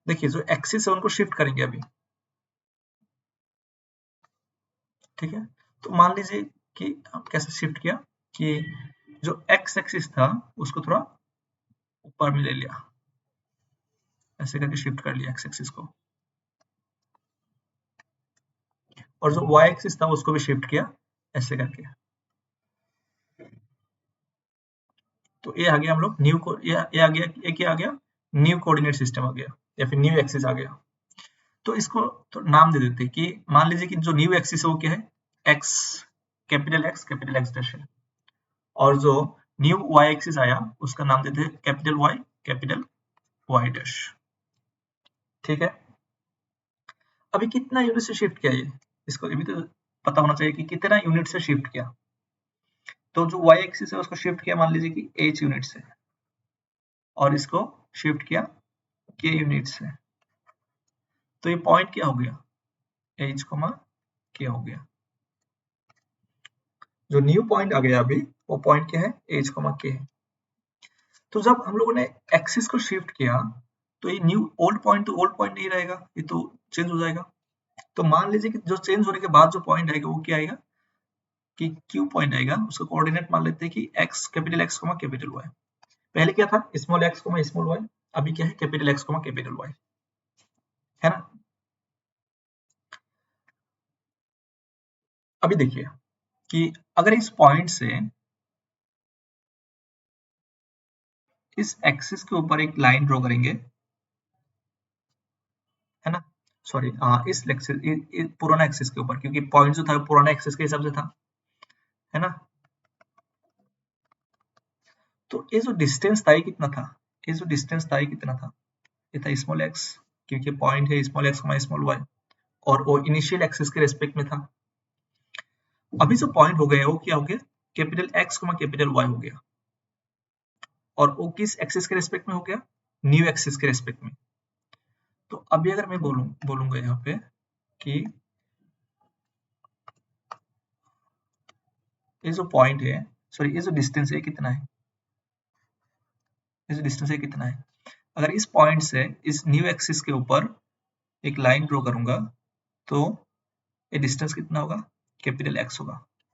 देखिए जो एक्सिस है उनको शिफ्ट करेंगे अभी। ठीक है, तो मान लीजिए कि कैसे शिफ्ट किया कि जो एक्स एक्सिस था उसको थोड़ा ऊपर में ले लिया, ऐसे करके शिफ्ट कर लिया एक्स एक्सिस को, और जो वाई एक्सिस था उसको भी शिफ्ट किया ऐसे करके। तो ये आ गया हम लोग न्यू को, ये आ गया, ये क्या आ गया, न्यू कोऑर्डिनेट सिस्टम आ गया या फिर न्यू एक्सिस आ गया। तो इसको तो नाम दे देते हैं कि मान लीजिए कि जो न्यू एक्सिस है वो क्या है, एक्स, कैपिटल एक्स डैश है, और जो न्यू वाई एक्सिस आया उसका नाम देते हैं कैपिटल वाई डैश। ठीक है, अभी कितना यूनिट से शिफ्ट किया ये, इसको ये भी तो पता होना चाहिए कि कितना यूनिट से शिफ्ट किया। तो जो वाई एक्सिस है उसको शिफ्ट किया मान लीजिए कि एच यूनिट से, और इसको शिफ्ट किया के यूनिट से, तो ये पॉइंट क्या हो गया, एच कोमा के हो गया। जो न्यू पॉइंट आ गया अभी वो पॉइंट क्या है, एच कोमा के है। तो जब हम लोगों ने एक्सिस को शिफ्ट किया तो ये न्यू ओल्ड पॉइंट, तो ओल्ड पॉइंट नहीं रहेगा, ये तो चेंज हो जाएगा। तो मान लीजिए कि जो चेंज होने के बाद जो पॉइंट आएगा वो क्या आएगा, कि क्यू पॉइंट आएगा, उसका कोऑर्डिनेट मान लेते हैं कि x, capital x comma capital y. पहले क्या था, small x comma small y, अभी क्या है, capital x comma capital y, है ना। अभी देखिए कि अगर इस पॉइंट से इस एक्सिस के ऊपर एक लाइन ड्रॉ करेंगे, है ना, सॉरी इस एक्सिस, पुराना एक्सिस के ऊपर, क्योंकि पॉइंट जो था पुराना एक्सिस के हिसाब से था, है ना। तो ये जो डिस्टेंस था ये कितना था, ये जो डिस्टेंस था ये कितना था, ये था स्मॉल एक्स, क्योंकि पॉइंट है स्मॉल एक्स स्मॉल वाई, और वो इनिशियल एक्सिस के रेस्पेक्ट में था। अभी जो पॉइंट हो गया वो क्या हो गया, कैपिटल एक्स कैपिटल वाई हो गया, और वो किस एक्सिस के रेस्पेक्ट में हो गया, न्यू एक्सिस के रेस्पेक्ट में। तो अभी अगर मैं बोलूंगा यहाँ पे कि ये जो पॉइंट है, सॉरी ये जो डिस्टेंस है कितना है, ये जो डिस्टेंस है कितना है, अगर इस पॉइंट से इस न्यू एक्सिस के ऊपर एक लाइन ड्रॉ करूंगा तो ये डिस्टेंस कितना होगा, कैपिटल एक्स होगा,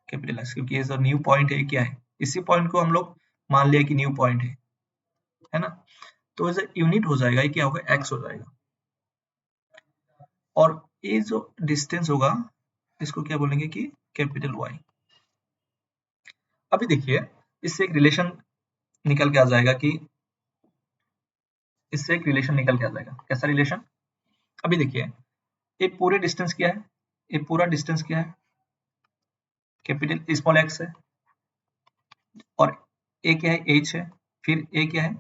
कैपिटल एक्स, क्योंकि ये जो न्यू पॉइंट है क्या है, इसी पॉइंट को हम लोग मान लिया कि न्यू पॉइंट है ना। तो एज यूनिट हो जाएगा, ये क्या होगा, एक्स हो जाएगा, और ये जो डिस्टेंस होगा इसको क्या बोलेंगे कि कैपिटल वाई। अभी देखिए इससे एक रिलेशन निकल के आ जाएगा कि, इससे एक रिलेशन निकल के आ जाएगा, कैसा रिलेशन, अभी देखिए ये पूरे डिस्टेंस क्या है, ये पूरा डिस्टेंस क्या है, कैपिटल स्मॉल एक्स है, और ए क्या है, एच है, फिर ए क्या है,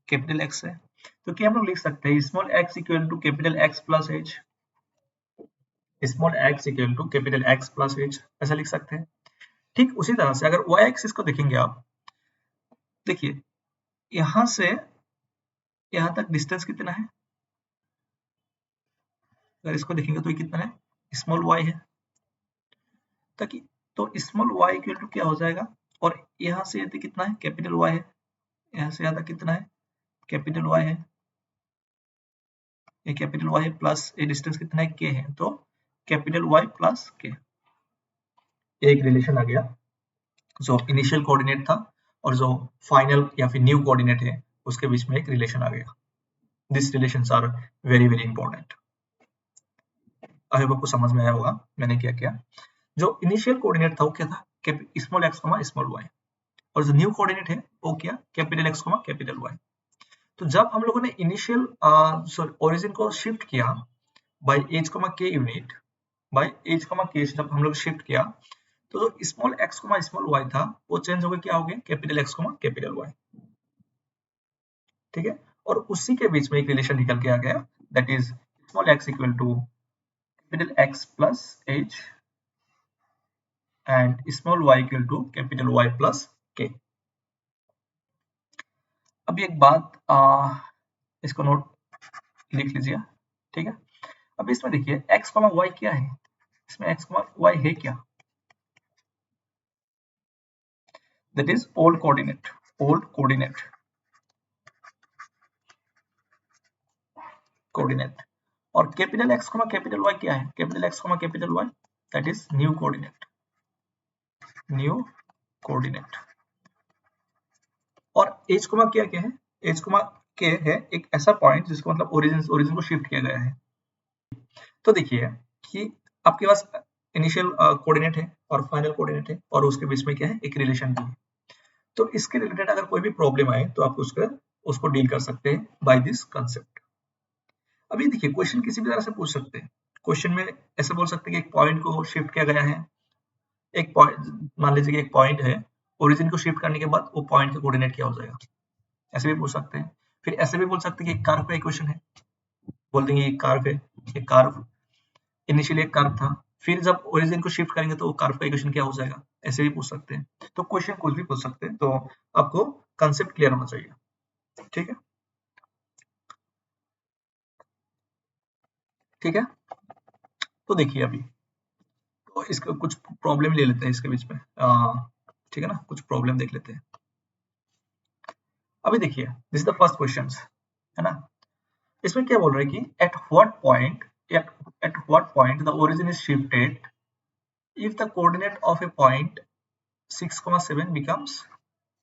कैपिटल एक्स है। तो क्या हम लोग लिख सकते हैं, small x equal to capital x plus h, small x equal to capital x plus h, ऐसा लिख सकते हैं। ठीक उसी तरह से अगर वाई एक्सिस को देखेंगे आप, देखिए यहां से यहाँ तक डिस्टेंस कितना है, अगर इसको देखेंगे तो ये कितना है, स्मॉल y है, ताकि तो स्मॉल y इक्वल टू क्या हो जाएगा, और यहाँ से ये कितना है, कैपिटल Y है, यहाँ से यहाँ तक कितना है, कैपिटल Y है, ये कैपिटल Y है, प्लस ये डिस्टेंस कितना है, k है, तो कैपिटल Y प्लस k, एक रिलेशन आ गया। जो इनिशियल कोऑर्डिनेट था और जो फाइनल या फिर न्यू कोऑर्डिनेट है उसके बीच में एक रिलेशन आ गया। This relations are very very important. I hope आपको समझ में आया होगा मैंने क्या किया। जो इनिशियल कोऑर्डिनेट था वो क्या था, स्मॉल x स्मॉल y, और जो न्यू कोऑर्डिनेट है वो क्या, कैपिटल x कैपिटल y। तो जब हम लोगों ने इनिशियल ओरिजिन को शिफ्ट किया by h k unit, by h k जब हम लोग शिफ्ट किया, तो जो स्मॉल x स्मॉल y था वो चेंज हो गया, क्या हो गया, कैपिटल x कैपिटल y, ठीक है। और उसी के बीच में एक रिलेशन निकल के आ गया, that is small x equal to capital x plus h and small y equal to capital Y plus k। अब एक बात इसको नोट लिख लीजिए, ठीक है। अब इसमें देखिए x y क्या है, इसमें x y है क्या, that is old coordinate, old coordinate, coordinate. और कैपिटल x कैपिटल y क्या है, capital x capital y, that is new coordinate, new coordinate. और h क्या क्या है, h k है एक ऐसा पॉइंट जिसको मतलब ओरिजिन को शिफ्ट किया गया है। तो देखिए कि आपके पास इनिशियल कोऑर्डिनेट है और फाइनल कोऑर्डिनेट है, और उसके बीच में क्या है, एक रिलेशन भी है। तो इसके रिलेटेड अगर कोई भी प्रॉब्लम आए तो आप उसको डील कर सकते हैं बाय दिस कंसेप्ट। अभी देखिए क्वेश्चन किसी भी तरह से पूछ सकते हैं। क्वेश्चन में ऐसे बोल सकते हैं कि एक पॉइंट को शिफ्ट किया गया है, एक पॉइंट मान लीजिए कि एक पॉइंट है, ओरिजिन को शिफ्ट करने के बाद वो पॉइंट का कोऑर्डिनेट क्या हो जाएगा, ऐसे भी पूछ सकते हैं। फिर ऐसे भी बोल सकते हैं कि एक कर्व का इक्वेशन है, बोल देंगे एक कर्व है, एक कर्व इनिशियली एक कर्व था, फिर जब ओरिजिन को शिफ्ट करेंगे तो वो कर्व का इक्वेशन क्या हो जाएगा, ऐसे भी पूछ सकते हैं। तो क्वेश्चन कुछ भी पूछ सकते हैं, तो आपको कंसेप्ट क्लियर होना चाहिए, ठीक है, ठीक है। तो देखिए अभी तो इसका कुछ प्रॉब्लम ले लेते हैं इसके बीच में, ठीक है ना, कुछ प्रॉब्लम देख लेते हैं। अभी देखिए this is the first question, है ना। इसमें क्या बोल रहे हैं कि at what point the origin is shifted if the coordinate of a point 6,7 becomes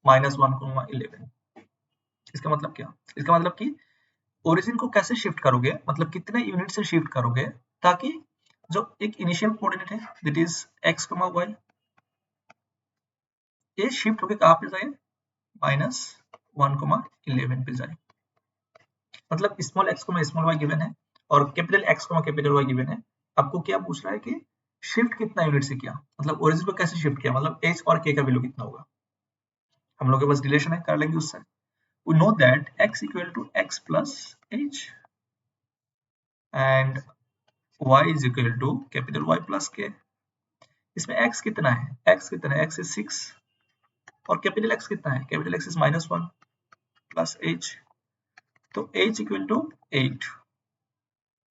-1,11। इसका मतलब क्या, इसका मतलब कि ओरिजिन को कैसे शिफ्ट करोगे, मतलब कितने यूनिट से शिफ्ट करोगे ताकि जो एक इनिशियल कोऑर्डिनेट है दैट इज x, y, ये शिफ्ट होके कहां पे जाए, -1,11 पे जाए। मतलब small x small y given है और capital x capital y given है। आपको क्या पूछ रहा है कि शिफ्ट कितना यूनिट से किया, मतलब ओरिजिन को कैसे शिफ्ट किया, मतलब h और k का वैल्यू कितना होगा। हम लोग के पास रिलेशन है, कर लेंगे उससे। We know that x equal to x plus h and y is equal to capital Y plus k। इसमें x कितना है, x कितना है, x is 6 और कैपिटल x कितना है, capital x is -1 plus h, तो h equal to 8,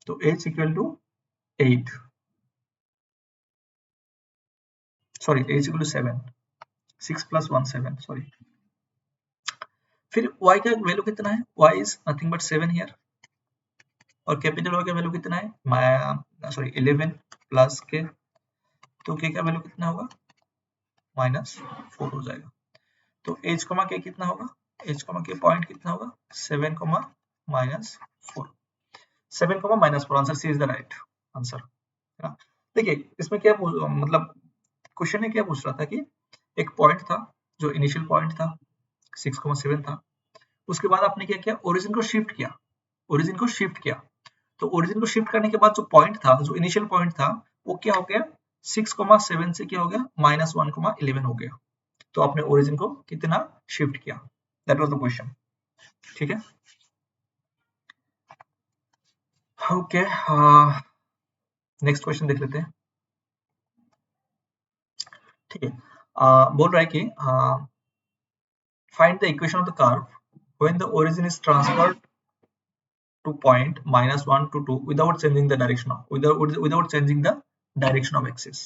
तो h equal to 8, sorry h equal to 7, 6 plus 1 7, sorry. फिर y का वैल्यू कितना है, y is nothing but 7 here, और कैपिटल Y का वैल्यू कितना है, सॉरी 11 प्लस k, तो k का वैल्यू कितना होगा, -4 हो जाएगा। तो h k कितना होगा, h k पॉइंट कितना होगा, 7, -4, 7, -4, answer C is the right answer. देखिए इसमें क्या मतलब क्वेश्चन में क्या पूछ रहा था कि एक पॉइंट था जो इनिशियल पॉइंट था 6,7 था, उसके बाद आपने क्या किया, ओरिजिन को शिफ्ट किया, ओरिजिन को शिफ्ट किया। तो ओरिजिन को शिफ्ट करने के बाद जो पॉइंट था, जो इनिशियल पॉइंट था, वो क्या हो गया, 6,7 से क्या हो गया, -1,11 हो गया। तो आपने ओरिजिन को कितना शिफ्ट किया, दैट वाज द क्वेश्चन, ठीक है। ओके, नेक्स्ट क्वेश्चन देख लेते हैं, ठीक है। बोल रहा है कि find the equation of the curve when the origin is transferred to point -1 to 2 without changing the direction of without changing the direction of axis.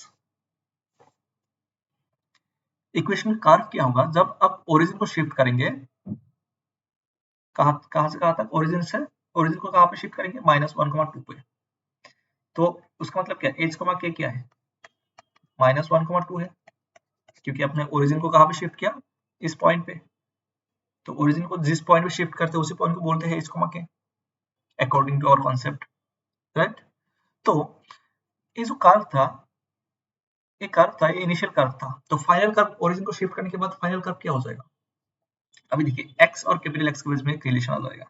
Equation curve क्या होगा जब आप ओरिजिन को शिफ्ट करेंगे, कहां से कहां तक, ओरिजिन से, ओरिजिन को कहां पे शिफ्ट करेंगे, -1, 2 पे। तो उसका मतलब क्या, एज कमा के क्या है, -1, 2 है, क्योंकि आपने ओरिजिन को कहां पे शिफ्ट किया, इस पॉइंट पे। तो ओरिजिन को जिस पॉइंट पे शिफ्ट करते हैं उसी पॉइंट को बोलते हैं h comma k, according to our concept, right. तो ये जो कर्व था, ये कर्व था, ये इनिशियल कर्व था। तो फाइनल कर्व, ओरिजिन को शिफ्ट करने के बाद फाइनल कर्व क्या हो जाएगा, अभी देखिए एक्स और कैपिटल एक्स के बीच में एक रिलेशन आ जाएगा।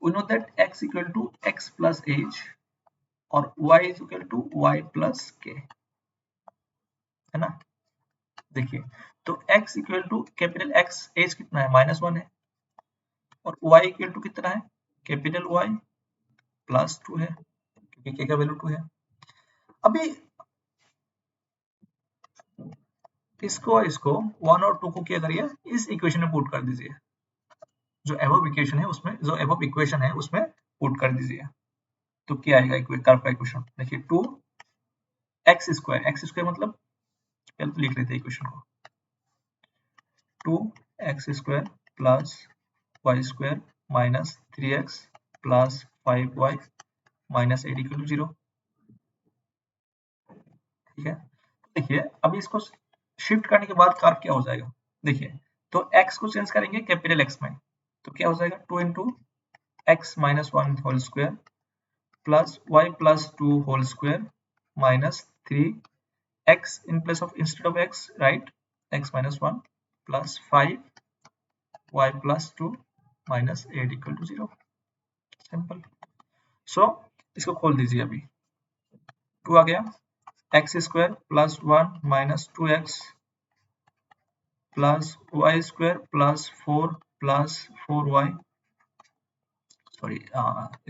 We know that x equal to x plus h और y is equal to y plus k, है ना। देखिए तो x equal to capital x, h कितना है, -1 है, और y इक्वल टू कितना है, कैपिटल Y प्लस 2 है, क्योंकि k का वैल्यू 2 है। अभी इसको 1 और 2 को क्या करिए, इस इक्वेशन में पुट कर दीजिए, जो एबव इक्वेशन है उसमें, जो एबव इक्वेशन है उसमें पुट कर दीजिए। तो क्या आएगा कर्व का इक्वेशन, देखिए 2x² मतलब, पहले तो लिख लेते हैं इक्वेशन को, 2x² plus y² minus 3x plus 5y minus 8 equal to 0। ठीक है, देखिए अभी इसको शिफ्ट करने के बाद कर्व क्या हो जाएगा, देखिए तो x को चेंज करेंगे कैपिटल X में, तो क्या हो जाएगा, 2 into x minus 1 whole square plus y plus 2 whole square minus 3x in place of instead of x, right, x minus 1 plus 5 y plus 2 minus 8 equal to 0, simple. So इसको खोल दीजिए, अभी 2 आ गया, x square plus 1 minus 2x plus y square plus 4 plus 4y, sorry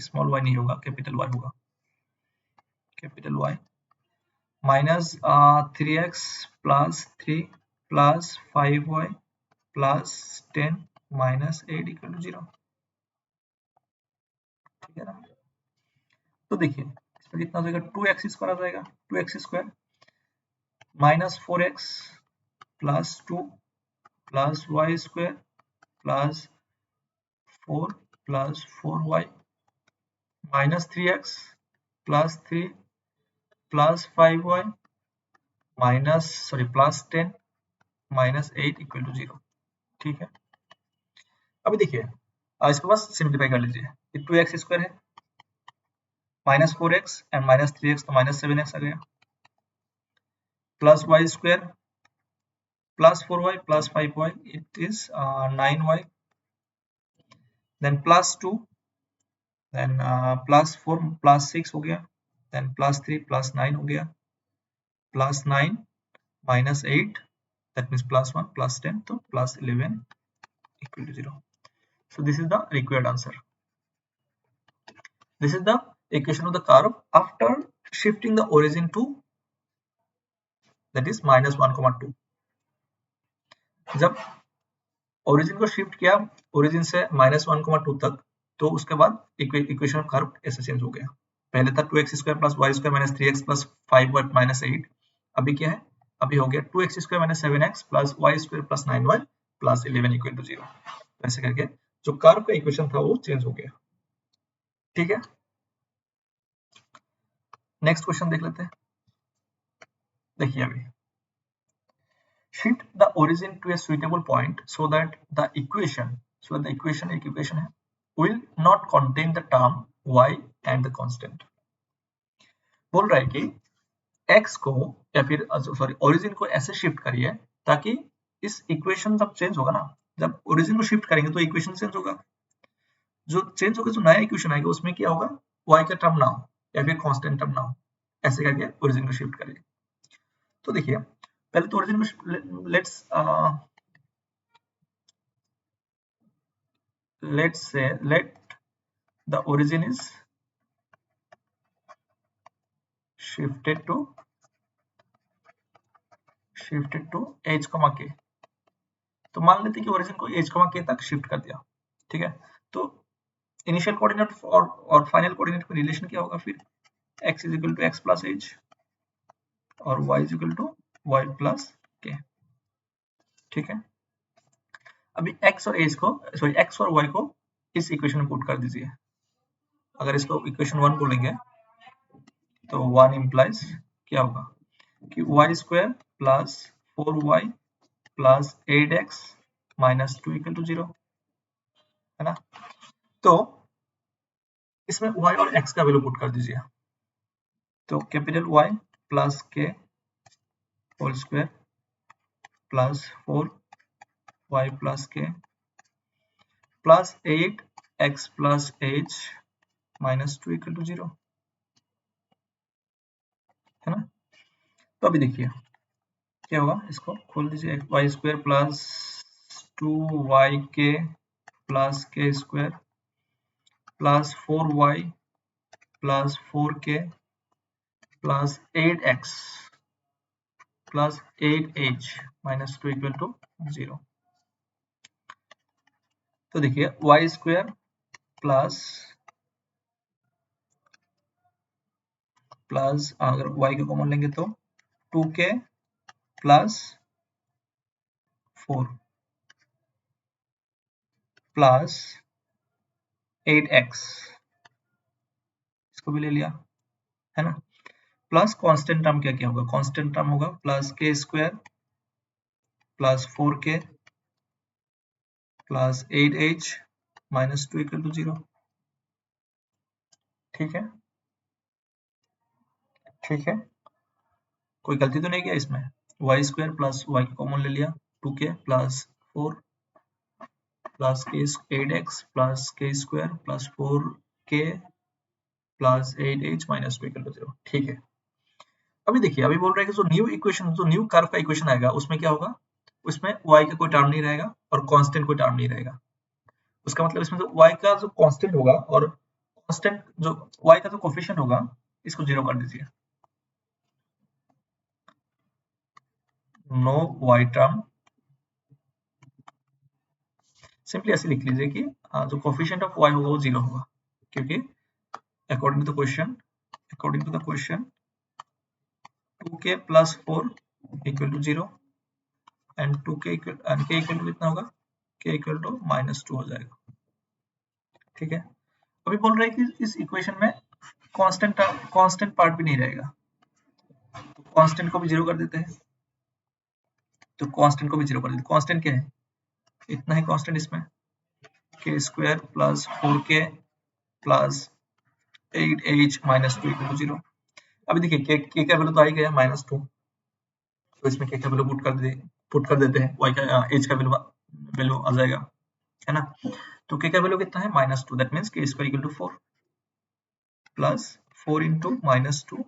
small y नहीं होगा, capital Y होगा, capital Y minus 3x plus 3 plus 5y plus 10 minus 8 equal to 0। ठीक है ना, तो देखिए इसमें कितना हो जाएगा, 2x² आ जाएगा, 2x² minus 4x plus 2 plus y square plus 4 plus 4y minus 3x plus 3 plus 5y minus plus 10 minus 8 equal to 0। ठीक है, अभी देखिए इसको बस सिंप्लीफाई कर लीजिए, ये 2x² है, minus 4x and minus 3x तो माइनस 7x आ गया, plus y square plus 4y plus 5y, it is 9y, then plus 2, then plus 4 plus 6 हो गया, देन प्लस 3 प्लस 9 हो गया, plus 9 minus 8, that means plus 1 plus 10, तो plus 11 equal to 0. So this is the required answer. This is the equation of the curve after shifting the origin to, that is -1, 2. जब origin को shift किया origin से -1, 2 तक, तो उसके बाद equation of curve ऐसे चेंज हो गया। पहले था 2x² plus y² minus 3x plus 5y minus 8, अभी क्या है, अभी हो गया 2x² minus 7x plus y² plus 9y plus 11 equal to 0। ऐसे करके जो कर्व का इक्वेशन था वो चेंज हो गया। ठीक है, नेक्स्ट क्वेश्चन देख लेते हैं। देखिए अभी, shift the origin to a suitable point so that the equation एक इक्वेशन है, will not contain the term y and the constant। बोल रहा है कि x को या फिर ओरिजिन को ऐसे शिफ्ट करिए ताकि इस इक्वेशन जब चेंज होगा ना, जब ओरिजिन को शिफ्ट करेंगे तो इक्वेशन चेंज होगा, जो चेंज होगा, जो नया इक्वेशन आएगा उसमें क्या होगा, y का टर्म ना हो या फिर कांस्टेंट टर्म ना हो, ऐसे करके ओरिजिन को शिफ्ट करिए। तो देखिए पहले तो ओरिजिन को let's say let the origin is shifted to h, k। तो मान लेते हैं कि ओरिजिन को h, k तक शिफ्ट कर दिया। ठीक है, तो इनिशियल कोऑर्डिनेट और फाइनल कोऑर्डिनेट का रिलेशन क्या होगा फिर, x is equal to x plus h और y is equal to y plus k. ठीक है, अभी x और h को सॉरी x और y को इस इक्वेशन में पुट कर दीजिए। अगर इसको इक्वेशन 1 बोलेंगे तो 1 इम्प्लाइज क्या होगा कि y square plus 4y plus 8x minus 2 equal to 0, है ना। तो इसमें y और x का वैल्यू पुट कर दीजिए, तो capital Y plus k whole square plus 4y plus k plus 8x plus h minus 2 equal to 0, है ना। तो अभी देखिए क्या होगा, इसको खोल दीजिए, Y square plus 2y k plus k square plus 4y plus 4k plus 8x plus 8h minus 2 equal to 0। तो देखिए वाई स्क्वायर प्लस अगर y को कॉमन लेंगे तो 2k प्लस 4 प्लस 8x, इसको भी ले लिया, है ना। प्लस कांस्टेंट टर्म क्या क्या होगा, कांस्टेंट टर्म होगा plus k square plus 4k plus 8h minus 2 equal to 0। ठीक है, ठीक है, कोई गलती तो नहीं किया इसमें। Y square plus y common ले लिया, 2k प्लस 4 प्लस के 8x plus k square plus 4k plus 8h minus 2 equal to 0। ठीक है, अभी देखिए अभी बोल रहा है कि जो न्यू इक्वेशन, जो न्यू कर्व का इक्वेशन आएगा उसमें क्या होगा, उसमें y का कोई टर्म नहीं रहेगा और कांस्टेंट कोई टर्म नहीं रहेगा। उसका मतलब इसमें जो y का जो कांस्टेंट होगा और कांस्टेंट जो y का जो कोफिशिएंट होगा इसको 0 कर दीजिए। नो y टर्म, सिंपली ऐसे लिख लीजिए कि जो कोफिशिएंट ऑफ y होगा वो 0 होगा, क्योंकि according to the question 2k plus 4 equal to 0 and 2k and k equal to कितना होगा, k इक्वल टू माइनस 2 हो जाएगा। ठीक है, अभी बोल रहे हैं कि इस इक्वेशन में कांस्टेंट पार्ट भी नहीं रहेगा, तो कांस्टेंट को भी 0 कर देते हैं, तो कांस्टेंट को भी 0 कर देते हैं। कांस्टेंट क्या है, इतना ही कांस्टेंट इसमें k square plus 4k plus 8h minus 2 equal to 0। अभी देखिए k का वैल्यू तो आ ही गया माइनस 2, तो इसमें k का वैल्यू पुट कर देते हैं, y का h का वैल्यू आ जाएगा, है ना। तो k का वैल्यू कितना है minus 2, that means k square equal to 4 plus 4 into minus 2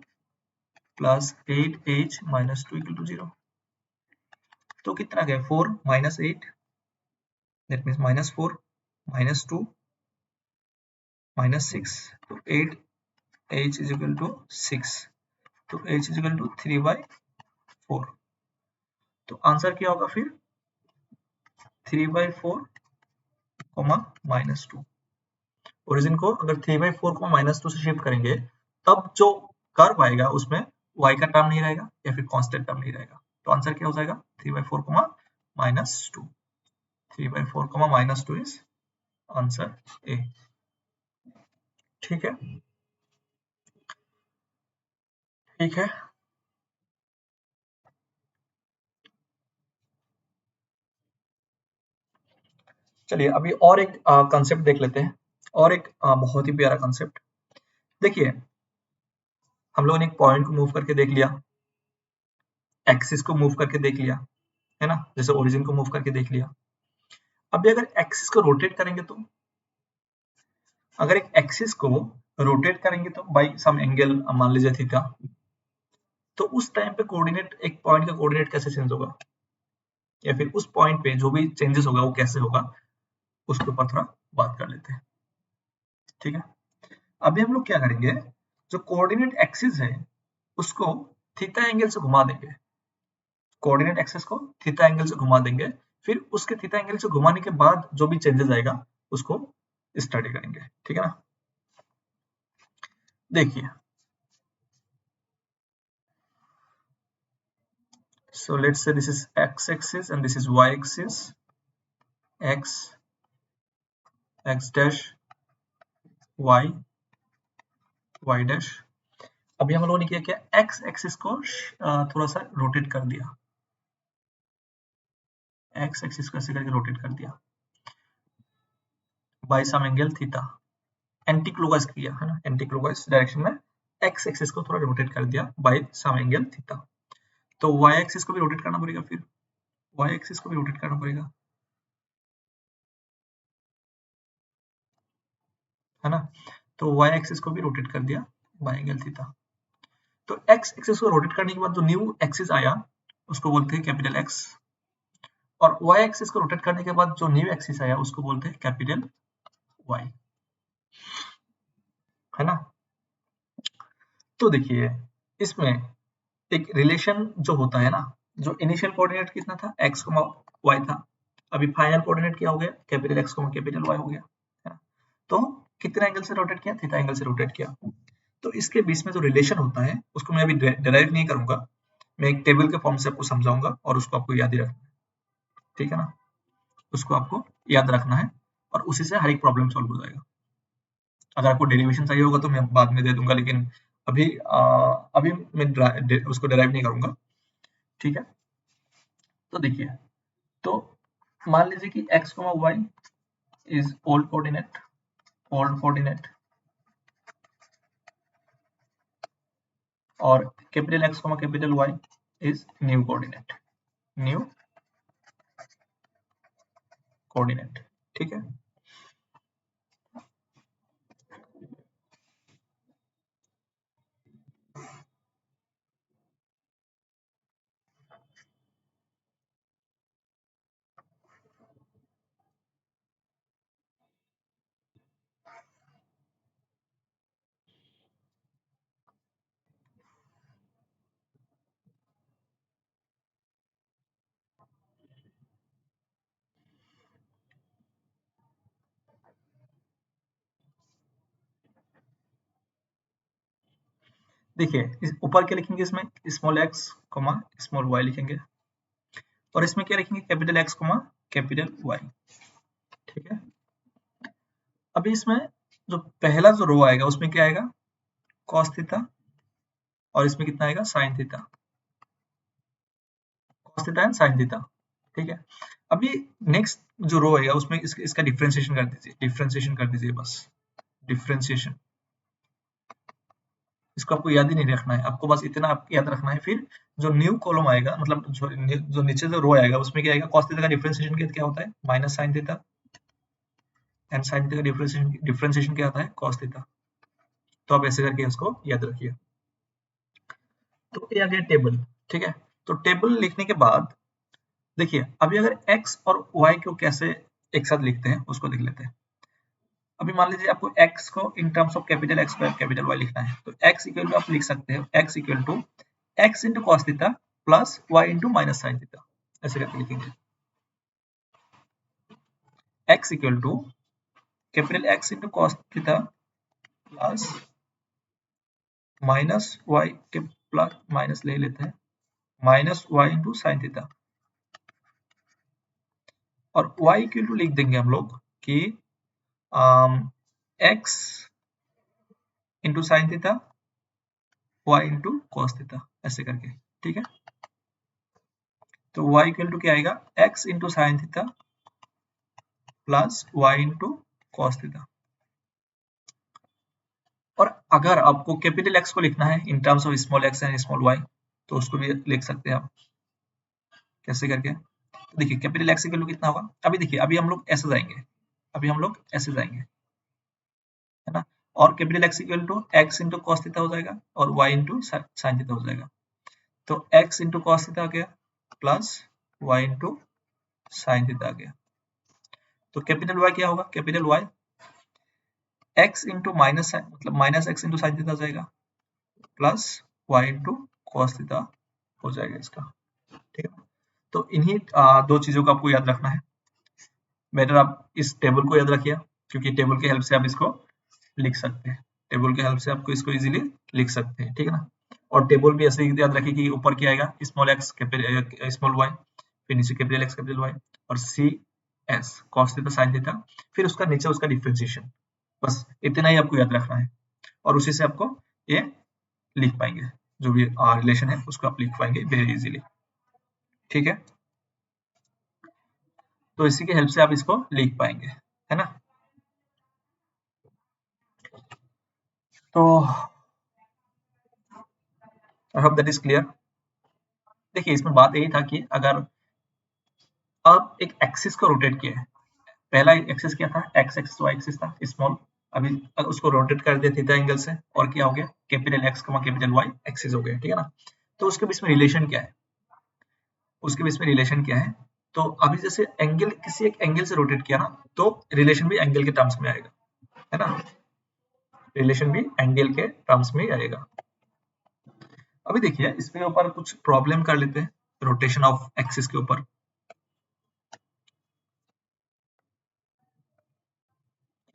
plus 8h minus 2 equal to 0। तो कितना गया 4 minus 8, that means minus 4 minus 2 minus 6, तो 8h इज इक्वल टू 6, तो h इज इक्वल टू 3/4। तो answer क्या होगा फिर 3/4 माइनस 2। ओरिजिन को अगर 3/4 माइनस 2 से शिफ्ट करेंगे तब जो कर्व आएगा उसमें y का टर्म नहीं रहेगा या फिर कांस्टेंट टर्म नहीं रहेगा। तो आंसर क्या हो जाएगा 3/4 minus 2। 3/4 minus 2 is answer A. ठीक है, ठीक है, चलिए अभी और एक कंसेप्ट देख लेते हैं, और एक बहुत ही प्यारा कंसेप्ट। देखिए हम लोगों ने एक पॉइंट को मूव करके देख लिया, एक्सिस को मूव करके देख लिया, है ना, जैसे ओरिजिन को मूव करके देख लिया। अभी अगर एक्सिस को रोटेट करेंगे तो, अगर एक एक्सिस को रोटेट करेंगे तो बाई सम एंगल मान लीजिए थीटा, तो उस टाइम पे कोऑर्डिनेट, एक पॉइंट का कोऑर्डिनेट कैसे चेंज होगा, या फिर उस पॉइंट पे जो भी चेंजेस होगा वो कैसे होगा, उसके ऊपर थोड़ा बात कर लेते हैं। ठीक है, अभी हम लोग क्या करेंगे, जो कोऑर्डिनेट एक्सिस है उसको थीटा एंगल से घुमा देंगे, कोऑर्डिनेट एक्सिस को थीटा एंगल से घुमा देंगे, फिर उसके थीटा एंगल से घुमाने के बाद जो भी चेंजेस आएगा उसको स्टडी करेंगे, ठीक है ना। देखिए, so let's say this is x axis and this is y axis, x x dash y y dash। अभी हम लोगों ने किया क्या, x एक्सिस को थोड़ा सा रोटेट कर दिया, x एक्सिस को ऐसे करके रोटेट कर दिया by some angle theta, anti clockwise किया है ना, एंटी क्लॉकवाइज डायरेक्शन में x एक्सिस को थोड़ा रोटेट कर दिया बाय सम एंगल थीटा। तो y एक्सिस को भी रोटेट करना पड़ेगा, फिर y एक्सिस को भी रोटेट करना पड़ेगा, है ना। तो y एक्सिस को भी रोटेट कर दिया बाय एंगल थीटा। तो x एक्सिस को रोटेट करने के बाद जो न्यू एक्सिस आया उसको बोलते हैं कैपिटल X, और y एक्सिस को रोटेट करने के बाद जो न्यू एक्सिस आया उसको बोलते हैं कैपिटल Y, है ना। तो देखिए, इसमें एक रिलेशन जो होता है ना, जो इनिशियल कोऑर्डिनेट कितना था, x, y था, अभी फाइनल कोऑर्डिनेट क्या हो गया, कैपिटल X, कैपिटल Y हो गया, है ना। तो कितने एंगल से रोटेट किया, थीटा एंगल से रोटेट किया। तो इसके बीच में जो रिलेशन होता है उसको मैं अभी डिराइव नहीं करूंगा, मैं एक टेबल के फॉर्म से आपको समझाऊंगा और उसको आपको याद ही रखना है, ठीक है ना। उसको आपको याद रखना है और उसी से हर एक प्रॉब्लम सॉल्व हो जाएगा। अगर आपको डेरिवेशन चाहिए होगा तो मैं बाद में दे दूंगा, लेकिन अभी अभी मैं उसको डिराइव नहीं करूंगा, ठीक है। तो देखिए, तो मान लीजिए कि x, y is old coordinate और capital X, capital Y is new coordinate, ठीक है। देखिए, इस ऊपर क्या लिखेंगे, इसमें स्मॉल x, स्मॉल y लिखेंगे, और इसमें क्या लिखेंगे, कैपिटल X, कैपिटल Y, ठीक है। अभी इसमें जो पहला जो रो आएगा उसमें क्या आएगा, cos थीटा, और इसमें कितना आएगा, sin theta, cos theta and sin theta, ठीक है। अभी नेक्स्ट जो रो आएगा उसमें इसका डिफरेंशिएशन कर दीजिए बस, डिफरेंशिएशन। इसको आपको याद ही नहीं रखना है, आपको बस इतना आपको याद रखना है। फिर जो न्यू कॉलम आएगा, मतलब जो नीचे जो रो आएगा उसमें क्या आएगा, cos थीटा का डिफरेंशिएशन क्या होता है, minus sin theta, and sin theta का डिफरेंशिएशन क्या होता है, cos थीटा। तो आप ऐसे करके इसको याद रखिए। तो ये आ गया टेबल, ठीक है। तो टेबल लिखने के बाद देखिए, अभी अगर x और y को कैसे एक साथ लिखते हैं उसको देख लेते हैं। अभी मान लीजिए आपको x को in terms of capital X और कैपिटल Y लिखना है, तो x इक्वल टू आप लिख सकते हो x equal to x into cos theta plus y into minus sine theta, ऐसे करके लिखेंगे। x equal to capital X into cos theta plus minus y के प्लस माइनस ले लेते हैं, minus y into sine theta, और y equal to लिख देंगे हम लोग कि x into sine theta y into cos theta, ऐसे करके, ठीक है। तो y इक्वल टू क्या आएगा, x into sine theta plus y into cos theta. और अगर आपको कैपिटल X को लिखना है in terms of small x and small y, तो उसको भी लिख सकते हैं आप, कैसे करके। तो देखिए, कैपिटल X इक्वल टू कितना होगा, अभी देखिए, अभी हम लोग ऐसे जाएंगे, है ना। और capital X equal to x into cos theta हो जाएगा और y इंटू साइन थीटा हो जाएगा। तो x इंटू कॉस थीटा आ गया plus y into sine theta आ गया। तो कैपिटल Y क्या होगा, capital Y x into minus मतलब minus x into sine theta हो जाएगा plus y into cos theta हो जाएगा इसका, ठीक है। तो इन्हीं दो चीजों को आपको याद रखना है। बेटर आप इस टेबल को याद रखिए, क्योंकि टेबल के हेल्प से आप इसको लिख सकते हैं, टेबल के हेल्प से आपको इसको इजीली लिख सकते हैं, ठीक है ना। और टेबल भी ऐसे याद रखिए कि ऊपर क्या आएगा, small x capital small y, फिर नीचे कैपिटल एक्स कैपिटल वाई, और c s cos theta sine theta, फिर उसका नीचे उसका डिफरेंशिएशन, बस इतना ही आपको याद रखना है, और उसी से आपको ये लिख पाएंगे, जो भी रिलेशन है उसको आप लिख पाएंगे वेरी इजीली, ठीक है। तो इसी के हेल्प से आप इसको लिख पाएंगे, है ना। तो आई होप दैट इज क्लियर। देखिए इसमें बात यही था कि अगर आप एक एक्सिस को रोटेट किया है, पहला एक्सिस क्या था, एक्स एक्सिस वाई एक्सिस था स्मॉल, अभी उसको रोटेट कर दिया थीटा एंगल से, और क्या हो गया, capital x capital y axis हो गया, ठीक है ना। तो उसके बीच में रिलेशन क्या है, उसके बीच में रिलेशन क्या है, तो अभी जैसे एंगल किसी एक एंगल से रोटेट किया ना, तो रिलेशन भी एंगल के टर्म्स में आएगा, है ना, रिलेशन भी एंगल के टर्म्स में आएगा। अभी देखिए इसके ऊपर कुछ प्रॉब्लम कर लेते हैं, रोटेशन ऑफ एक्सिस के ऊपर।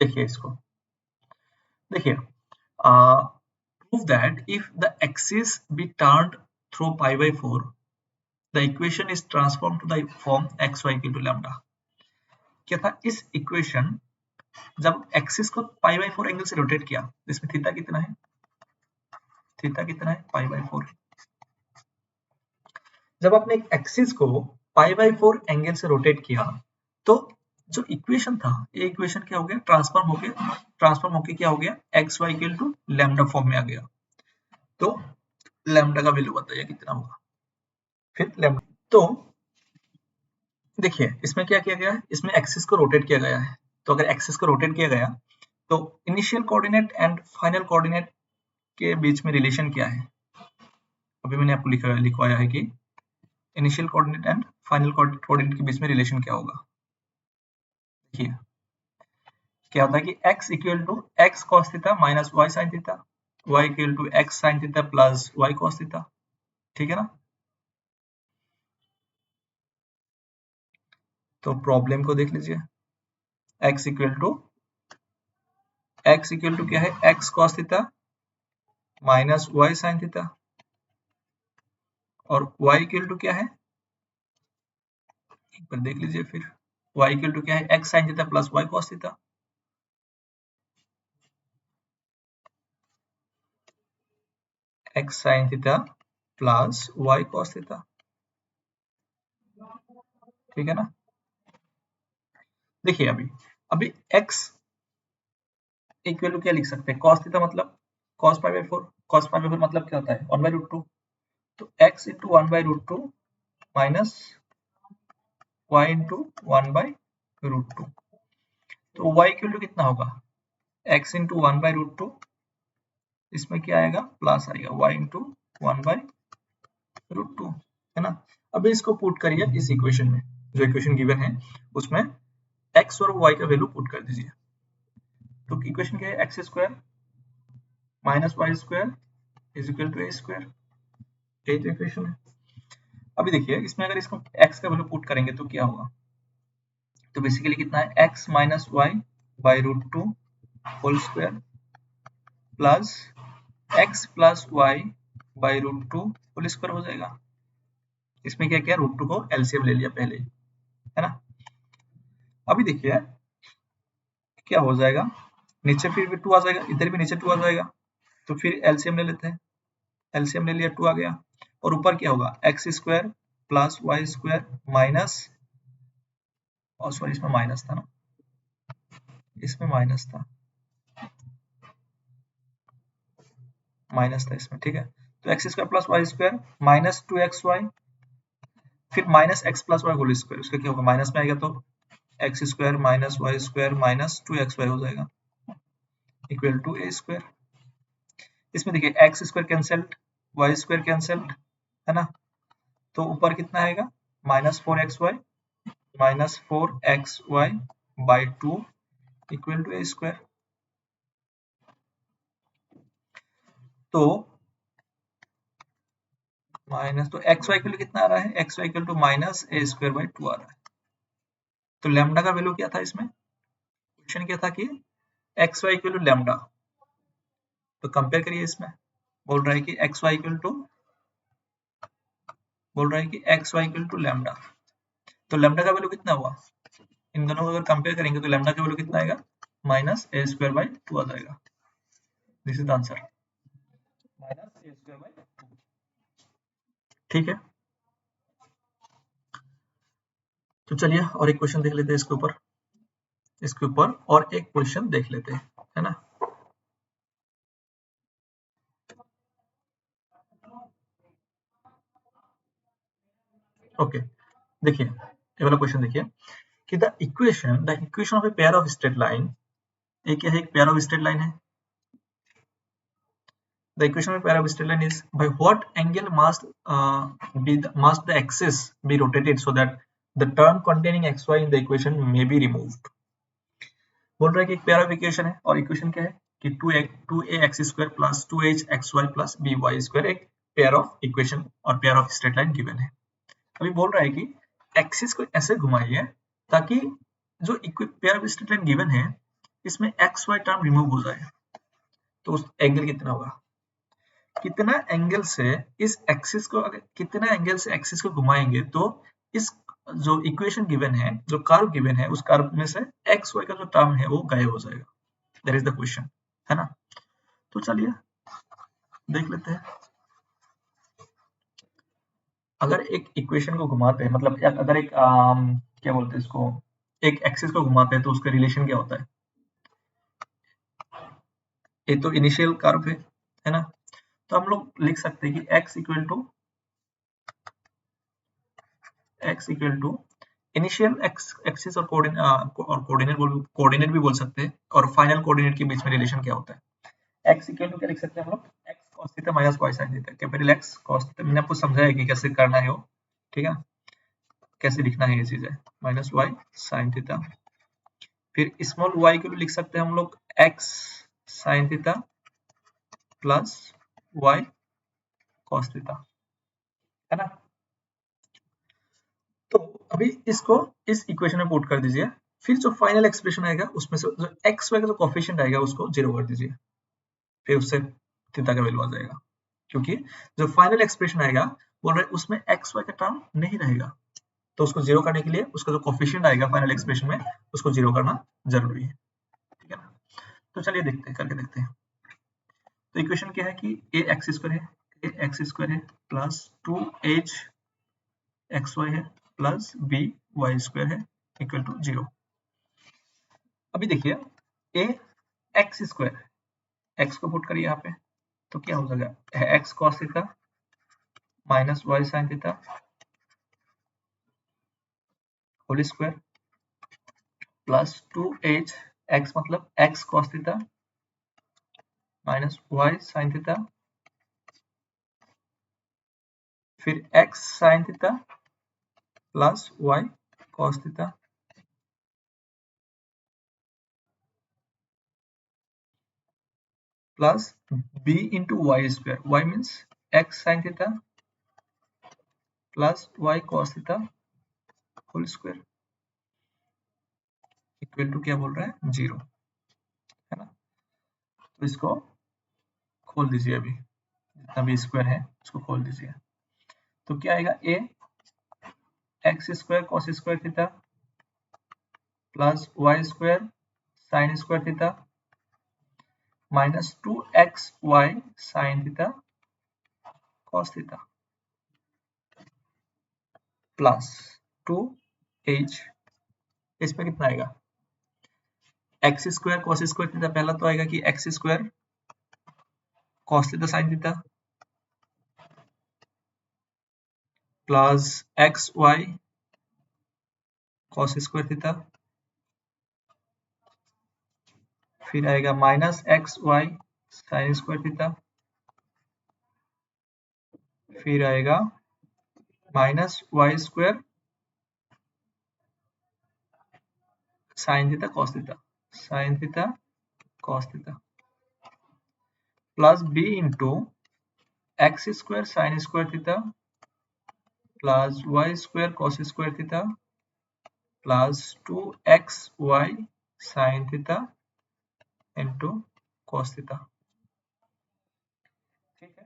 देखिए इसको, देखिए prove that if the axis be turned through pi by 4, the equation is transformed to the form xy equal to lambda। क्या था, इस इक्वेशन जब एक्सिस को पाई बाई 4 एंगल से रोटेट किया, इसमें थीटा कितना है, थीटा कितना है, पाई बाई 4। जब आपने एक एक्सिस को पाई बाई 4 एंगल से रोटेट किया, तो जो इक्वेशन था, ये इक्वेशन क्या हो गया, ट्रांसफॉर्म होके क्या हो गया, x y equal to lambda form में आ गया। तो लैम्डा का वैल्यू बताइए कितना होगा, फिर लैम्डा। तो देखिए इसमें क्या किया गया है, इसमें एक्सिस को रोटेट किया गया है, तो अगर एक्सिस को रोटेट किया गया, तो initial coordinate and final coordinate के बीच में रिलेशन क्या है, अभी मैंने आपको लिखवाया है कि initial coordinate and final coordinate के बीच में रिलेशन क्या होगा। देखिए क्या होता है कि x equal to x cos theta minus y sine theta, y equal to x sine theta plus y cos theta, ठीक है ना। तो प्रॉब्लम को देख लीजिए, x इक्वल टू क्या है, x cos theta minus y sine theta, और y इक्वल टू क्या है, एक बार देख लीजिए फिर, y इक्वल टू क्या है, x sine theta plus y cos theta. x sine theta plus y cos theta, ठीक है ना। देखिए अभी अभी x इक्वल टू क्या लिख सकते हैं, cos थीटा मतलब cos pi by 4, cos pi by 4 मतलब क्या होता है, 1 बाई रूट 2, तो x into 1 by root 2 minus y into 1 by root 2, तो y इक्वल टू कितना होगा, x इंटू 1 बाई रूट 2, इसमें क्या आएगा, प्लस आएगा y इंटू 1 बाई रूट 2, है ना। अभी इसको पुट करिए इस इक्वेशन में, जो इक्वेशन गिवन है उसमें x और y का वैल्यू पुट कर दीजिए। तो इक्वेशन क्या है, x square minus y square is equal to a square, यही तो इक्वेशन है। अभी देखिए इसमें अगर इसको x का वैल्यू पुट करेंगे तो क्या होगा, तो बेसिकली कितना है, x minus y by root 2 whole square plus x plus y by root 2 whole square हो जाएगा। इसमें क्या किया, रूट 2 को एलसीएम ले लिया पहले, है ना। अभी देखिए क्या हो जाएगा, नीचे फिर भी 2 आ जाएगा, इधर भी नीचे 2 आ जाएगा, तो फिर एलसीएम ले लेते हैं, एलसीएम ले लिया 2 आ गया, और ऊपर क्या होगा, x square plus y square minus, और सॉरी इसमें माइनस था ना, इसमें माइनस था, माइनस था इसमें, ठीक है। तो x square plus y square minus 2xy, फिर minus x plus y whole square, उसका क्या होगा, माइनस में आएगा तो x square minus y square minus 2xy हो जाएगा इक्वल टू ए स्क्वायर। इसमें देखिए x square cancelled, y square cancelled, है ना, तो ऊपर कितना आएगा, minus 4xy minus 4xy by 2 equal to a square. तो माइनस, तो एक्स वाई इक्वल कितना आ रहा है, x y equal to minus a square by 2 आ रहा है। तो लैम्डा का वैल्यू क्या था इसमें, क्वेश्चन क्या था कि x y equal to lambda, तो कंपेयर करिए इसमें, बोल रहा है कि एक्स वाई इक्वल टू, बोल रहा है कि x y equal to lambda, तो लैम्डा का वैल्यू कितना हुआ, इन दोनों को अगर कंपेयर करेंगे तो लैम्डा का वैल्यू कितना आएगा, माइनस ए स्क्वायर बाई 2 आ जाएगा। This is the answer, minus a square by 2। ठीक है, तो चलिए और एक क्वेश्चन देख लेते हैं इसके ऊपर और एक क्वेश्चन देख लेते हैं, है ना। ओके, देखिए ये वाला क्वेश्चन देखिए कि the equation of a pair of straight line, ये क्या है, एक पेयर ऑफ स्ट्रेट लाइन है। The equation of a pair of straight line is by what angle must the axis be rotated so that the term containing xy in the equation may be removed। बोल रहा है कि एक pair of equation है और equation क्या है कि 2a x square plus 2h xy plus by square एक पेयर ऑफ इक्वेशन और pair of straight line given है। अभी बोल रहा है कि एक्सिस को ऐसे घुमाइए ताकि जो pair of straight line given है इसमें एक्स वाई टर्म रिमूव हो जाए, तो उस एंगल कितना होगा, कितना एंगल से इस एक्सिस को, अगर कितना एंगल से एक्सिस को घुमाएंगे तो इस जो इक्वेशन गिवन है, जो कर्व गिवन है, उस कर्व में से एक्स वाई का जो टर्म है वो गायब हो जाएगा। दैट इज द क्वेश्चन, है ना। तो चलिए देख लेते हैं। अगर एक इक्वेशन को घुमाते हैं, मतलब अगर एक क्या बोलते हैं इसको, एक एक्सिस को घुमाते हैं तो उसका रिलेशन क्या होता है, ये तो इनिशियल कर्व है ना। तो हम लोग लिख सकते हैं कि x equal to initial axis और कोऑर्डिनेट भी बोल सकते हैं, और फाइनल कोऑर्डिनेट के बीच में रिलेशन क्या होता है। x इक्वल टू क्या लिख सकते हैं हम लोग, x cos theta minus y sin theta, capital X cos theta, मैंने आपको समझाया कि कैसे करना है वो, ठीक है, कैसे लिखना है ये चीज है, माइनस y sin थीटा। फिर स्मॉल y को भी लिख सकते हैं हम लोग x sin theta plus y cos theta, है ना। तो अभी इसको इस इक्वेशन में पुट कर दीजिए, फिर जो फाइनल एक्सप्रेशन आएगा उसमें से जो एक्स वाई का जो कोफिशिएंट आएगा उसको 0 कर दीजिए, फिर उससे थीटा का वैल्यू आ जाएगा, क्योंकि जो फाइनल एक्सप्रेशन आएगा बोल रहे उसमें एक्स वाई का टर्म नहीं रहेगा, तो उसको 0 करने के लिए उसका जो कोफिशिएंट आएगा फाइनल एक्सप्रेशन में उसको 0 करना जरूरी है, ठीक है ना। तो चलिए देखते हैं, करके देखते हैं। तो इक्वेशन क्या है कि ए एक्स स्क्वायर है प्लस 2h एक्स वाई है प्लस बी वाई स्क्वायर है इक्वल टू 0। अभी देखिए ए एक्स स्क्वायर, एक्स को पुट करिए यहाँ पे, तो क्या हो जाएगा, x cos theta minus y sine theta whole square plus 2h, x मतलब x cos theta minus y sine theta, फिर x sine theta plus y cos theta plus b into y square, y means x sin theta plus y cos theta whole square equal to क्या बोल रहा है, 0, है ना। तो इसको खोल दीजिए, अभी जितना भी स्क्वायर है उसको खोल दीजिए, तो क्या आएगा, a x square cos square theta plus y square sine square theta minus 2xy sine theta cos theta plus 2h, इसमें कितना आएगा, x square cos square theta, पहला तो आएगा कि x square cos theta sine theta plus x y cos square theta, फिर आएगा minus x y sine square theta, फिर आएगा minus y square sine theta cos theta, sine theta cos theta plus B into x square sine square theta plus y square cos square theta plus 2xy sin theta into cos theta. ठीक है,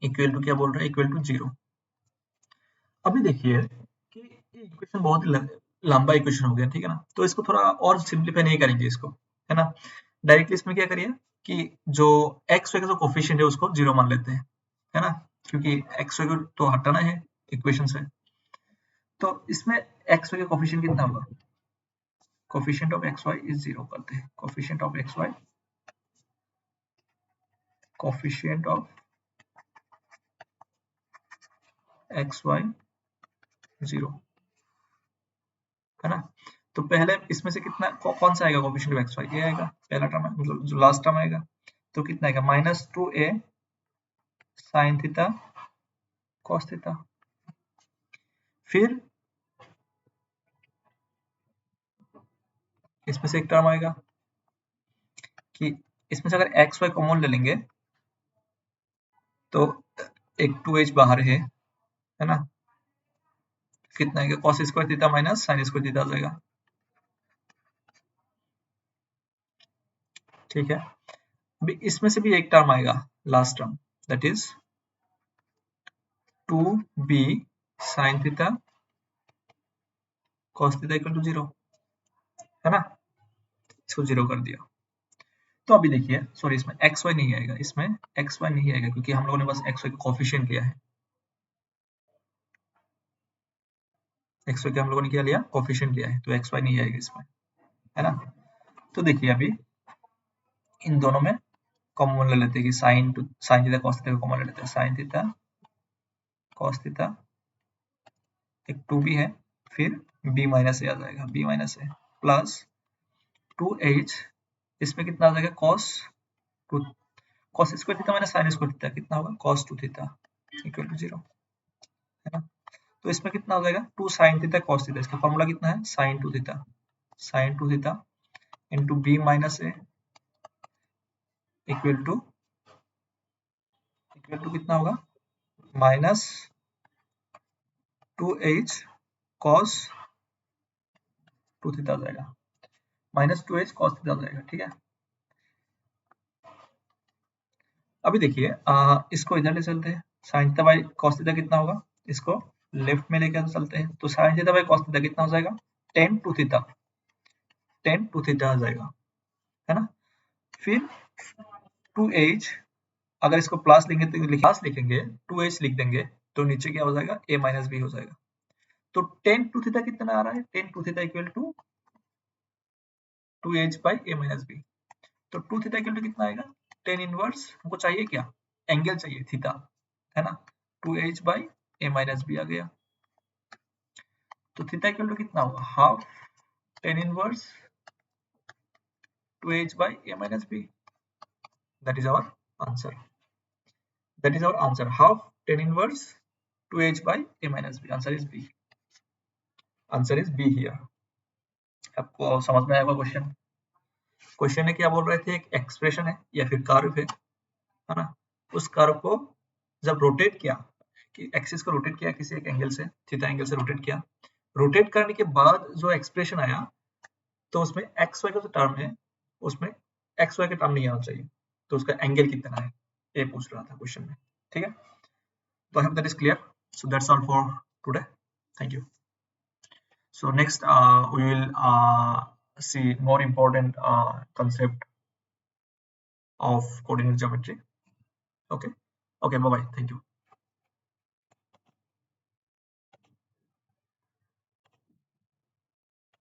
equal to क्या बोल रहे हैं, equal to 0। अभी देखिए कि ये इक्वेशन बहुत ही लंबा इक्वेशन हो गया, ठीक है ना, तो इसको थोड़ा और सिंप्लीफाई नहीं करेंगे इसको, है ना। डायरेक्टली इसमें क्या करिए कि जो एक्स वाई का जो कोफिशिएंट है उसको 0 मान लेते हैं, है ना, क्योंकि एक्स वाई को तो हटाना है इक्वेशन से। तो इसमें एक्स वाई का कोफिशिएंट कितना होगा, coefficient of x y is 0 करते हैं, coefficient of x y, coefficient of x y 0, है ना। तो पहले इसमें से कितना कौन सा आएगा कोफिशिएंट ऑफ एक्स वाई, ये आएगा पहला टर्म, मतलब जो लास्ट टर्म आएगा, तो कितना आएगा -2a sin theta cos theta. फिर इसमें से एक टर्म आएगा कि इसमें से अगर एक्स वाई कॉमन ले लेंगे तो एक 2h बाहर है ना, कितना आएगा cos square theta minus sin square theta आ जाएगा। ठीक है, अभी इसमें से भी एक टर्म आएगा last term, that is 2b sin theta cos theta equal to 0, है ना, इसको 0 कर दिया। तो अभी देखिए, सॉरी इसमें एक्स वाई नहीं आएगा, इसमें एक्स वाई नहीं आएगा क्योंकि हम लोगों ने बस एक्स वाई का कोफिशिएंट लिया है, एक्स वाई का हम लोगों ने क्या लिया, कोफिशिएंट लिया है, तो एक्स वाई नहीं आएगा इसमें, है ना। तो देखिए अभी इन दोनों में कॉमन ले लेते हैं कि साइन थीटा कॉस थीटा को कॉमन ले लेते हैं, साइन थीटा कॉस थीटा, एक 2b है, फिर b माइनस ए आ जाएगा, b माइनस ए प्लस 2h, इसमें कितना आ जाएगा cos 2 cos square theta minus sin square theta कितना होगा cos 2 थीटा इक्वल टू 0, है ना। तो इसमें कितना हो जाएगा 2 sin थीटा cos थीटा, इसका फॉर्मूला कितना है sin 2 theta into b minus a equal to कितना होगा माइनस 2h cos 2 थीटा आ जाएगा, माइनस 2h cos थीटा आ जाएगा। ठीक है, अभी देखिए इसको इधर ले चलते हैं, sin theta by cos theta कितना होगा, इसको लेफ्ट में लेकर चलते हैं, तो sin theta by cos theta कितना हो जाएगा tan 2 थीटा, tan 2 थीटा आ जाएगा, है ना। फिर 2h, अगर इसको प्लस लेंगे तो प्लस लिखेंगे, 2h लिख देंगे तो नीचे क्या हो जाएगा a माइनस बी हो जाएगा। तो tan 2 थीटा कितना आ रहा है, tan 2 theta equal to 2h by a minus b. तो 2 थीटा इक्वल टू कितना आएगा, tan इनवर्स, हमको चाहिए क्या, एंगल चाहिए थीटा, है ना, 2h by a minus b आ गया। तो थीटा इक्वल टू कितना होगा, half tan inverse 2h by a minus b, that is our answer, half tan inverse 2h by a minus b, answer is b, here। आपको समझ में आएगा question है क्या बोल रहे थे, एक एक्सप्रेशन है या फिर कर्व है ना, उस कर्व को जब रोटेट किया, कि एक्सिस को रोटेट किया किसी एक एंगल से, थीटा एंगल से रोटेट किया, रोटेट करने के बाद जो एक्सप्रेशन आया तो उसमें एक्स वाई का जो टर्म है उसमें एक्स वाई का टर्म नहीं आना चाहिए, तो उसका एंगल कितना है ये पूछ रहा था क्वेश्चन में। ठीक है, तो आई hope that is clear. So that's all for today, thank you. So next we will see more important concept of coordinate geometry. Okay, okay, bye bye, thank you.